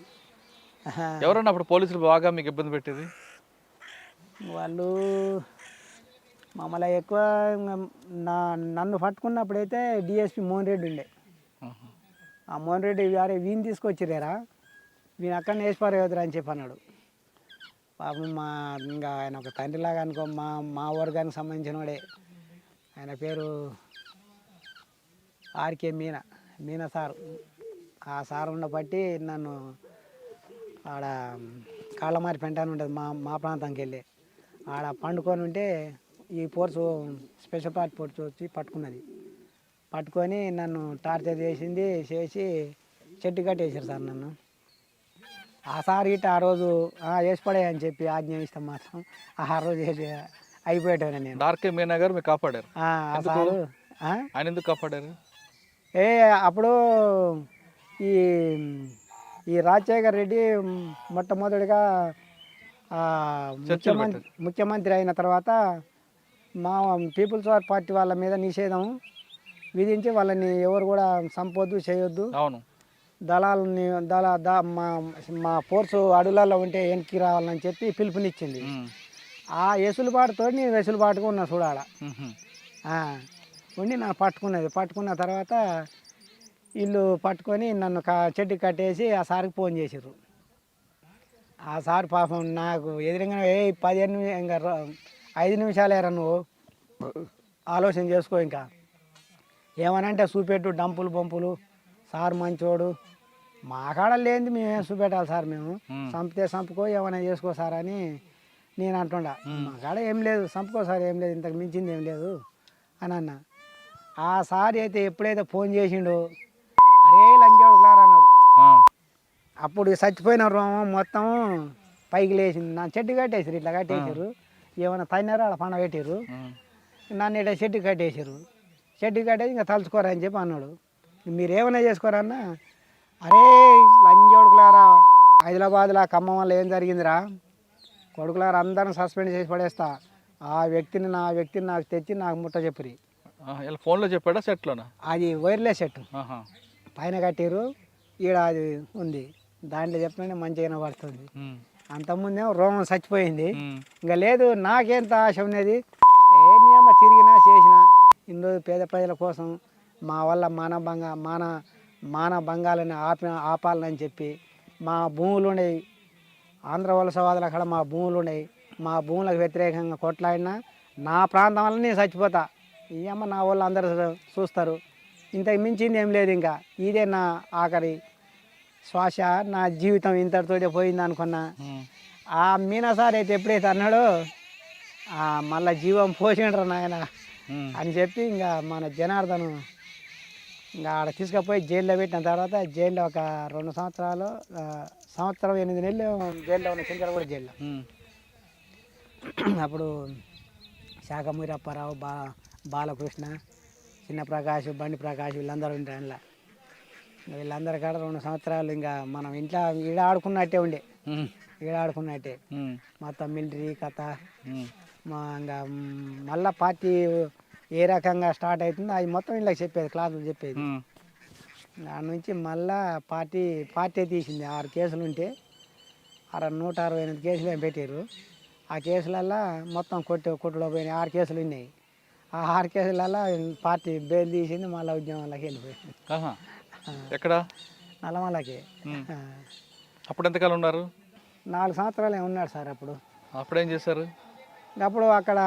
[SPEAKER 2] ఎవరన్నా అప్పుడు పోలీసులు బాగా మీకు ఇబ్బంది పెట్టేది?
[SPEAKER 3] వాళ్ళు మమ్మల్ని ఎక్కువ నన్ను పట్టుకున్నప్పుడైతే డిఎస్పి మోహన్ రెడ్డి ఉండే. ఆ మోహన్ రెడ్డి అరే వీని తీసుకొచ్చిరేరా, వీని అక్కడనే వేసిపారేవద్దురా అని చెప్పి అన్నాడు. పాపం ఇంకా ఆయన ఒక తండ్రిలాగా అనుకో, మా వర్గానికి సంబంధించిన వాడే. ఆయన పేరు ఆర్కే మీనా సార్. ఆ సార్ ఉండబట్టి నన్ను ఆడ కాళ్ళమారి పెంట అని ఉంటుంది మా ప్రాంతానికి వెళ్ళి, ఆడ పండుకొని ఉంటే ఈ ఫోర్సు స్పెషల్ పార్టీ ఫోర్స్ వచ్చి పట్టుకొని నన్ను టార్చర్ చేసి చెట్టు కట్టేసారు సార్ నన్ను. ఆ సార్ ఇట్లా ఆ రోజు వేసి పడేయని చెప్పి ఆజ్ఞ ఇస్తాం మాత్రం ఆ రోజు వేసి అయిపోయాను నేను.
[SPEAKER 2] ఆర్కే మీనా గారు మీకు కాపాడారు?
[SPEAKER 3] సారు
[SPEAKER 2] ఆయన ఎందుకు కాపాడారు?
[SPEAKER 3] అప్పుడు ఈ రాజశేఖర్ రెడ్డి మొట్టమొదటిగా ముఖ్యమంత్రి అయిన తర్వాత మా పీపుల్స్ వార్ పార్టీ వాళ్ళ మీద నిషేధం విధించి వాళ్ళని ఎవరు కూడా సంపొద్దు చేయొద్దు,
[SPEAKER 2] అవును,
[SPEAKER 3] దళాలని మా ఫోర్సు అడవులలో ఉంటే వెనక్కి రావాలని చెప్పి పిలుపునిచ్చింది. ఆ వెసులుబాటుతో నేను వెసులుబాటుగా ఉన్నా చూడాల ఉండి నాకు పట్టుకున్న తర్వాత వీళ్ళు పట్టుకొని నన్ను చెట్టుకి కట్టేసి ఆ సార్కి ఫోన్ చేసారు. ఆ సార్ పాపం నాకు ఎదురుగా 15 ఇంకా 5 నిమిషాలేరా నువ్వు ఆలోచన చేసుకో, ఇంకా ఏమనంటే చూపెట్టు డంపులు పంపులు, సార్ మంచోడు, మా కాడ లేనిది మేమేం చూపెట్టాలి సార్, మేము చంపితే చంపుకో ఏమైనా చేసుకో సార్ అని నేను అంటుండా. మా కాడ ఏం లేదు, చంపుకో సార్, ఏం లేదు, ఇంతకు మించింది ఏం లేదు అని అన్న. ఆ సార్ అయితే ఎప్పుడైతే ఫోన్ చేసిండో అరే లంజోడు క్లార్ అన్నాడు. అప్పుడు చచ్చిపోయిన రోమం మొత్తం పైకి లేచింది. నా చెట్టు కట్టేసారు, ఇట్లా కట్టేసారు, ఏమైనా తన్నారో అలా పండ పెట్టారు, నన్ను ఇట్లా చెట్టు కట్టేసారు. చెట్టు కట్టేసి ఇంకా తలుచుకోరా అని చెప్పి అన్నాడు. మీరేమైనా చేసుకోరన్నా, అరే లంజోడుకులారా, హైదరాబాద్లో ఖమ్మం వల్ల ఏం జరిగిందిరా, కొడుకులారా అందరిని సస్పెండ్ చేసి పడేస్తా, ఆ వ్యక్తిని నాకు తెచ్చి నాకు ముట్ట చెప్పురి.
[SPEAKER 2] ఇలా ఫోన్లో చెప్పాడా సెట్లోనా?
[SPEAKER 3] అది వైర్లెస్ సెట్ పైన కట్టారు, ఈడ అది ఉంది, దాంట్లో చెప్పిన మంచిగానే పడుతుంది. అంతకుముందేమో రోమం చచ్చిపోయింది, ఇంకా లేదు నాకేంత ఆశ ఉన్నది, ఏమో తిరిగినా చేసినా ఇన్ని పేద ప్రజల కోసం మా వల్ల మాన భంగాలని ఆపాలని చెప్పి మా భూములు ఉన్నాయి, ఆంధ్ర వలసవాదుల అక్కడ మా భూములు ఉన్నాయి, మా భూములకు వ్యతిరేకంగా కొట్లాడినా నా ప్రాంతం వల్ల నేను చచ్చిపోతా, ఈ అమ్మ నా వాళ్ళు అందరూ చూస్తారు, ఇంతకు మించింది ఏం లేదు, ఇంకా ఇదే నా ఆఖరి శ్వాస, నా జీవితం ఇంతటితోటే పోయింది అనుకున్నా. ఆ మీనా సార్ అయితే ఎప్పుడైతే అన్నాడో మళ్ళీ జీవం పోసిండ్రు నాయన అని చెప్పి ఇంకా మన జనార్దను ఇంకా ఆడ తీసుకుపోయి జైల్లో పెట్టిన తర్వాత జైల్లో ఒక 2 సంవత్సరాలు, సంవత్సరం 8 నెలలు జైల్లో ఉన్న, చింతలగూడ జైల్లో. అప్పుడు శాఖమూరి అప్పారావు, బాలకృష్ణ, చిన్న ప్రకాష్, బండి ప్రకాష్ వీళ్ళందరూ ఉంటారు. అందులో వీళ్ళందరి కాడ 2 సంవత్సరాలు ఇంకా మనం ఇంట్లో ఈడ ఆడుకున్నట్టే ఉండే, ఈడ ఆడుకున్నట్టే మొత్తం మిలిటరీ కథ. ఇంకా మళ్ళీ పార్టీ ఏ రకంగా స్టార్ట్ అవుతుందో అది మొత్తం ఇలా చెప్పేది, క్లాసులు చెప్పేది. దాని నుంచి మళ్ళా పార్టీ తీసింది. 6 కేసులు ఉంటే 168 కేసులు ఏం పెట్టారు. ఆ కేసులల్లో మొత్తం కొట్టులో పోయినాయి. 6 కేసులు ఉన్నాయి. ఆ 6 కేసులల్లో పార్టీ బెయిల్ తీసింది, మళ్ళీ ఉద్యమంలోకి వెళ్ళిపోయింది.
[SPEAKER 2] ఎక్కడ?
[SPEAKER 3] నల్లమల్లకి.
[SPEAKER 2] అప్పుడు ఎంతకాలం ఉన్నారు?
[SPEAKER 3] 4 సంవత్సరాలు ఉన్నాడు సార్.
[SPEAKER 2] అప్పుడేం చేశారు?
[SPEAKER 3] అప్పుడు అక్కడ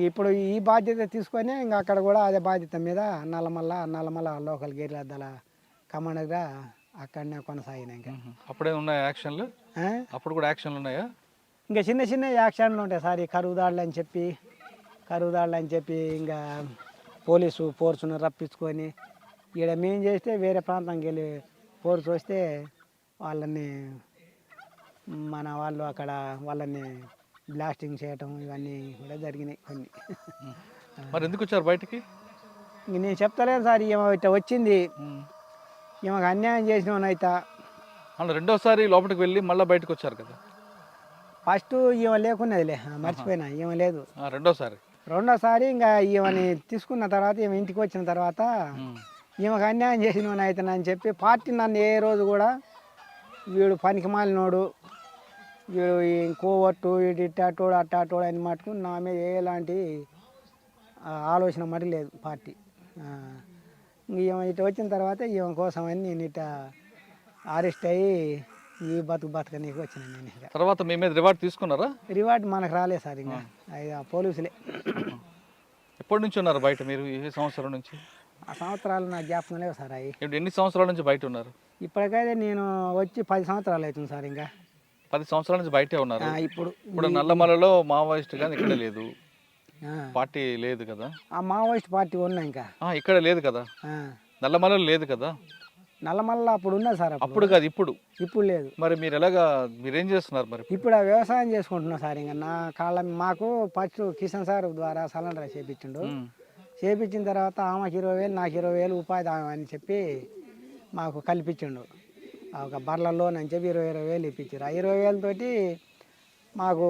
[SPEAKER 3] ఇప్పుడు ఈ బాధ్యత తీసుకొని ఇంకా అక్కడ కూడా అదే బాధ్యత మీద నల్లమల్ల లోకల్ గేర్లద్దల కమాండర్గా అక్కడనే కొనసాగిన. ఇంకా
[SPEAKER 2] అప్పుడే ఉన్నాయా యాక్షన్లు? అప్పుడు కూడా యాక్షన్లు ఉన్నాయా?
[SPEAKER 3] ఇంకా చిన్న యాక్షన్లు ఉంటాయి సార్. ఈ కరువు దాడులు అని చెప్పి ఇంకా పోలీసు ఫోర్సును రప్పించుకొని ఈడ మేము చేస్తే వేరే ప్రాంతానికి వెళ్ళి ఫోర్స్ వస్తే వాళ్ళని మన వాళ్ళు అక్కడ వాళ్ళని బ్లాస్టింగ్ చేయటం ఇవన్నీ కూడా జరిగినాయి కొన్ని.
[SPEAKER 2] మరి ఎందుకు వచ్చారు బయటికి?
[SPEAKER 3] ఇంక నేను చెప్తలేను సార్, ఈమె ఇట్లా వచ్చింది, ఈమెకు అన్యాయం చేసినవనైతే.
[SPEAKER 2] అలా రెండోసారి లోపలికి వెళ్ళి మళ్ళీ బయటకు వచ్చారు కదా?
[SPEAKER 3] ఫస్ట్ ఈమె లేకున్నదిలే, మర్చిపోయినా, ఈమె లేదు. రెండోసారి ఇంకా ఈమెని తీసుకున్న తర్వాత, ఈమె ఇంటికి వచ్చిన తర్వాత ఈమెకు అన్యాయం చేసినవనైతే అని చెప్పి పార్టీ నన్ను ఏ రోజు కూడా వీడు పనికి మాలినోడు, వీడు కోవట్టు, వీడు ఇట్టాటోడు అట్టాటోడు అని మటుకు నా మీద ఎలాంటి ఆలోచన మటుకు లేదు పార్టీ. ఈమె ఇటు వచ్చిన తర్వాత ఈమె కోసం అని నేను ఇట అరెస్ట్ అయ్యి ఈ బతుకనీకి వచ్చినాను నేను.
[SPEAKER 2] తర్వాత మీ మీద రివార్డ్ తీసుకున్నారా?
[SPEAKER 3] రివార్డ్ మనకు రాలేదు సార్, ఇంకా పోలీసులే.
[SPEAKER 2] ఎప్పటి నుంచి ఉన్నారు బయట మీరు? ఏ సంవత్సరం నుంచి?
[SPEAKER 3] ఆ సంవత్సరాలు నాకు జ్ఞాపకం లేవు సార్. అవి
[SPEAKER 2] ఎన్ని సంవత్సరాల నుంచి బయట ఉన్నారు?
[SPEAKER 3] ఇప్పటికైతే నేను వచ్చి 10 సంవత్సరాలు అవుతుంది సార్. ఇంకా
[SPEAKER 2] 10 సంవత్సరాల నుంచి బయటే ఉన్నారు.
[SPEAKER 3] ఇప్పుడు
[SPEAKER 2] నల్లమల్లలో మావోయిస్ట్ కానీ ఇక్కడ లేదు, పార్టీ లేదు కదా?
[SPEAKER 3] ఆ మావోయిస్ట్ పార్టీ ఉన్నా ఇంకా
[SPEAKER 2] ఇక్కడ లేదు కదా, నల్లమల్లలో లేదు కదా?
[SPEAKER 3] నల్లమల్ల అప్పుడు ఉన్నది సార్.
[SPEAKER 2] అప్పుడు కాదు, ఇప్పుడు
[SPEAKER 3] లేదు.
[SPEAKER 2] మరి మీరేం చేస్తున్నారు మరి?
[SPEAKER 3] ఇప్పుడు ఆ వ్యవసాయం చేసుకుంటున్నా సార్. ఇంకా నా మాకు ఫస్ట్ కిషన్ సార్ ద్వారా సలెండర్ చేయించిండు. చేయించిన తర్వాత ఆమెకు 20,000 నాకు 20,000 ఉపాధి అని చెప్పి మాకు కల్పించిండు. ఒక బర్ల లోన్ అని చెప్పి 20,000 ఇప్పించారు. ఆ 20,000 మాకు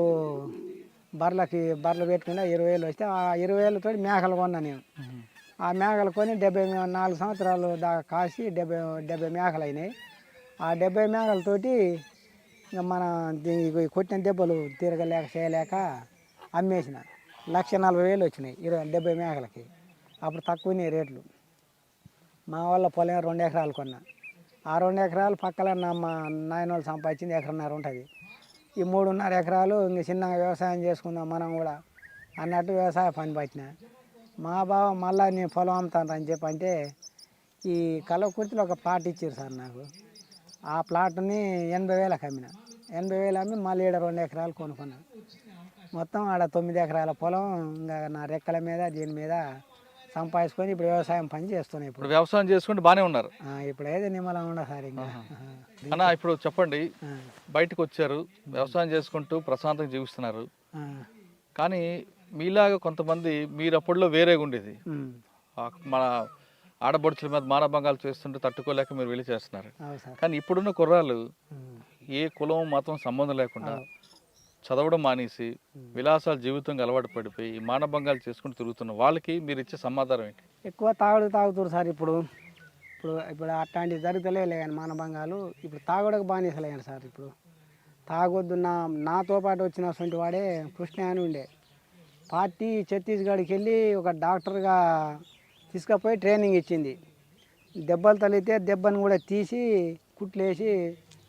[SPEAKER 3] బర్రెలు పెట్టుకుని 20,000 వస్తే ఆ 20,000 మేకలు కొన్నా నేను. ఆ మేకలు కొని 4 సంవత్సరాలు దాకా కాసి 70 మేకలు అయినాయి. ఆ 70 మేకలతోటి ఇంకా మన కొట్టిన దెబ్బలు తిరగలేక చేయలేక అమ్మేసిన. 1,40,000 వచ్చినాయి 70 మేకలకి. అప్పుడు తక్కువనే రేట్లు. మా వాళ్ళ పొలం 2 ఎకరాలు కొన్నా. ఆ 2 ఎకరాలు పక్కన మా నాయన వాళ్ళు సంపాదించింది 1.5 ఎకరం ఉంటుంది. ఈ 3.5 ఎకరాలు ఇంక చిన్నగా వ్యవసాయం చేసుకుందాం మనం కూడా అన్నట్టు వ్యవసాయ పని పట్టిన. మా బావ మళ్ళీ నేను పొలం అమ్ముతాను అని చెప్పి అంటే ఈ కలవకుర్తిలో ఒక ప్లాట్ ఇచ్చారు సార్ నాకు. ఆ ప్లాట్ని 80,000కి అమ్మిన. 80,000 అమ్మి మళ్ళీ 2 ఎకరాలు కొనుక్కున్నా. మొత్తం ఆడ 9 ఎకరాల పొలం ఇంకా నా రెక్కల మీద దీని మీద సంపాదించుకొని ఇప్పుడు వ్యవసాయం పని చేస్తున్నాయి.
[SPEAKER 2] ఇప్పుడు వ్యవసాయం చేసుకుంటే బాగానే ఉన్నారు.
[SPEAKER 3] ఇప్పుడు ఏదో నిమ్మలం ఉండదు సార్ ఇంకా.
[SPEAKER 2] అన్న ఇప్పుడు చెప్పండి, బయటకు వచ్చారు, వ్యవసాయం చేసుకుంటూ ప్రశాంతంగా జీవిస్తున్నారు. కానీ మీలాగా కొంతమంది మీరు అప్పట్లో వేరేగా ఉండేది. మన ఆడబడుచుల మీద మానభంగాలు చేస్తుంటే తట్టుకోలేక మీరు వెళ్ళి చేస్తున్నారు. కానీ ఇప్పుడున్న కుర్రాళ్ళు ఏ కులం మతం సంబంధం లేకుండా చదవడం మానేసి విలాసాల జీవితంగా అలవాటు పడిపోయి ఈ మానభంగాలు చేసుకుంటూ తిరుగుతున్న వాళ్ళకి మీరు ఇచ్చే సమాధానం ఏంటి?
[SPEAKER 3] ఎక్కువ తాగుతారు సార్. ఇప్పుడు అట్లాంటివి జరుగుతలే కానీ మానభంగాలు ఇప్పుడు తాగుడకు బానిసలేను సార్. ఇప్పుడు తాగొద్దు. నాతో పాటు వచ్చిన సొంటి వాడే కృష్ణ అని ఉండే పార్టీ ఛత్తీస్గఢ్కి వెళ్ళి ఒక డాక్టర్గా తీసుకుపోయి ట్రైనింగ్ ఇచ్చింది. దెబ్బలు తగిలితే దెబ్బను కూడా తీసి కుట్లేసి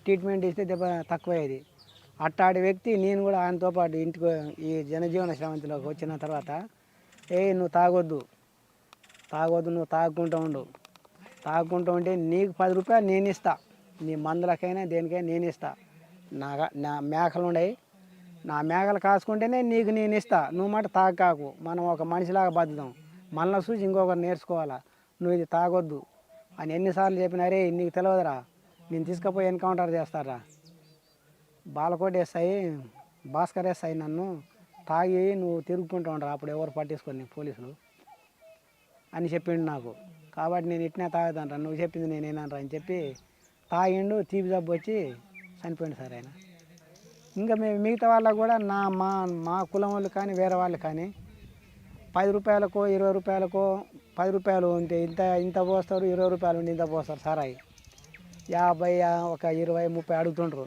[SPEAKER 3] ట్రీట్మెంట్ ఇస్తే దెబ్బ తక్కువయ్యేది. అట్టాడి వ్యక్తి నేను కూడా ఆయనతో పాటు ఇంటికి ఈ జనజీవన శ్రవంతిలోకి వచ్చిన తర్వాత నువ్వు తాగొద్దు, నువ్వు తాగుకుంటూ ఉంటే నీకు 10 రూపాయలు నేను ఇస్తా, నీ మందులకైనా దేనికైనా నేను ఇస్తా. నా మేకలు ఉన్నాయి, నా మేకలు కాసుకుంటేనే నీకు నేను ఇస్తా. నువ్వు మాట తాగకాకు, మనం ఒక మనిషిలాగా బతుకుదాం, మనలో చూసి ఇంకొకరు నేర్చుకోవాలా, నువ్వు ఇది తాగొద్దు అని ఎన్నిసార్లు చెప్పినారే. నీకు తెలియదురా, నేను తీసుకుపోయి ఎన్కౌంటర్ చేస్తారా, బాలకోట వేస్తాయి, భాస్కర్ వేస్తాయి, నన్ను తాగి నువ్వు తిరుగుకుంటూ ఉండరా, అప్పుడు ఎవరు పట్టించుకోండి పోలీసులు అని చెప్పిండు నాకు. కాబట్టి నేను ఇట్నే తాగుతానరా, నువ్వు చెప్పింది నేనేనరా అని చెప్పి తాగిండు. తీపి జబ్బు వచ్చి చనిపోయింది సార్ ఆయన. ఇంకా మిగతా వాళ్ళకు కూడా మా కులం వాళ్ళు కానీ వేరే వాళ్ళు కానీ 10 రూపాయలకో 20 రూపాయలకో 10 రూపాయలు ఉంటే ఇంత పోస్తారు, 20 రూపాయలు ఉంటే ఇంత పోస్తారు సారాయి. 50 ఒక 20 30 అడుగుతుండ్రు.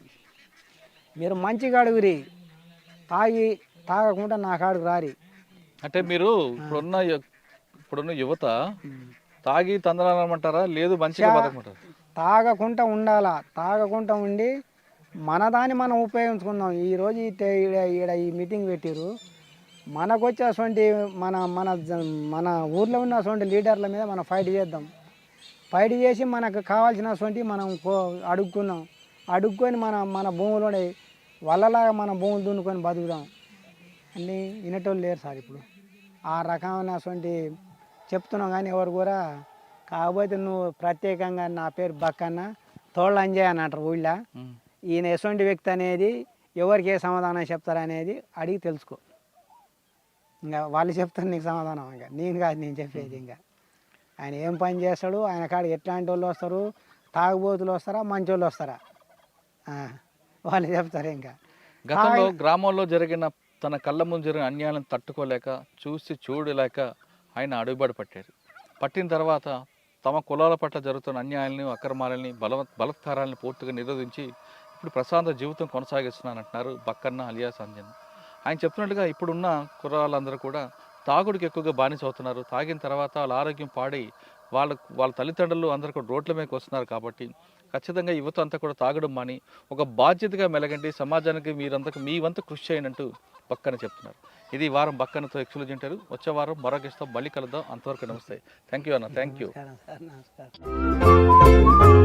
[SPEAKER 3] మీరు మంచిగా అడుగురి, తాగకుండా నా కాడుకు రారి.
[SPEAKER 2] అంటే మీరు ఇప్పుడున్న యువత తాగి తందనాలమంటారా, లేదు మంచిగా బతకమంటారా?
[SPEAKER 3] తాగకుండా ఉండాలా, తాగకుండా ఉండి మన దాన్ని మనం ఉపయోగించుకుందాం. ఈరోజు ఈడ ఈ మీటింగ్ పెట్టిరు, మనకు వచ్చే అటువంటి మన ఊర్లో ఉన్న అటువంటి లీడర్ల మీద మనం ఫైట్ చేద్దాం. ఫైట్ చేసి మనకు కావాల్సినటువంటి మనం అడుక్కొని మన భూములు వాళ్ళలాగా మన భూములు దున్నుకొని బతుకుదాం అన్నీ వినేటోళ్ళు లేరు సార్ ఇప్పుడు. ఆ రకమైనటువంటి చెప్తున్నాం కానీ ఎవరు కూడా. కాకపోతే నువ్వు ప్రత్యేకంగా నా పేరు బక్కన్న తోళ్ళ అంజయ్ అని అంటారు ఊళ్ళో. ఈయన ఎటువంటి వ్యక్తి అనేది ఎవరికి ఏ సమాధానం చెప్తారనేది అడిగి తెలుసుకో. ఇంకా వాళ్ళు చెప్తారు నీకు సమాధానం. ఇంకా నేను కాదు నేను చెప్పేది. ఇంకా ఆయన ఏం పని చేస్తాడు, ఆయన కాడ ఎట్లాంటి వాళ్ళు వస్తారు, తాగుబోతులు వస్తారా మంచి వాళ్ళు వస్తారా వాళ్ళు చెప్తారు. ఇంకా
[SPEAKER 2] గతంలో గ్రామంలో జరిగిన తన కళ్ళ ముందు జరిగిన అన్యాయాలను తట్టుకోలేక చూడలేక ఆయన అడుగుబాటు పట్టిన తర్వాత తమ కులాల పట్ల జరుగుతున్న అన్యాయాలను అక్రమాలని బలత్కారాలను పూర్తిగా నిరోధించి ఇప్పుడు ప్రశాంత జీవితం కొనసాగిస్తున్నానంటున్నారు బక్కన్న అలియాస్ అంజన్. ఆయన చెప్తున్నట్టుగా ఇప్పుడున్న కుర్రాళ్ళందరూ కూడా తాగుడికి ఎక్కువగా బానిస అవుతున్నారు. తాగిన తర్వాత వాళ్ళ ఆరోగ్యం పాడై వాళ్ళ తల్లిదండ్రులు అందరూ కూడా రోడ్ల మీదకి వస్తున్నారు. కాబట్టి ఖచ్చితంగా యువత అంతా కూడా తాగడం మాని ఒక బాధ్యతగా మెలగండి, సమాజానికి మీ వంతు కృషి చేయనంటూ బక్కన చెప్తున్నారు. ఇది వారం బక్కనతో ఎక్స్క్లూజివ్ ఇంటర్వ్యూ. వచ్చే వారం మరో గెస్ట్తో మళ్ళీ కలుద్దాం. అంతవరకు నమస్తే. థ్యాంక్ యూ అన్న. Thank you.
[SPEAKER 3] నమస్కారం సార్. నమస్కారం.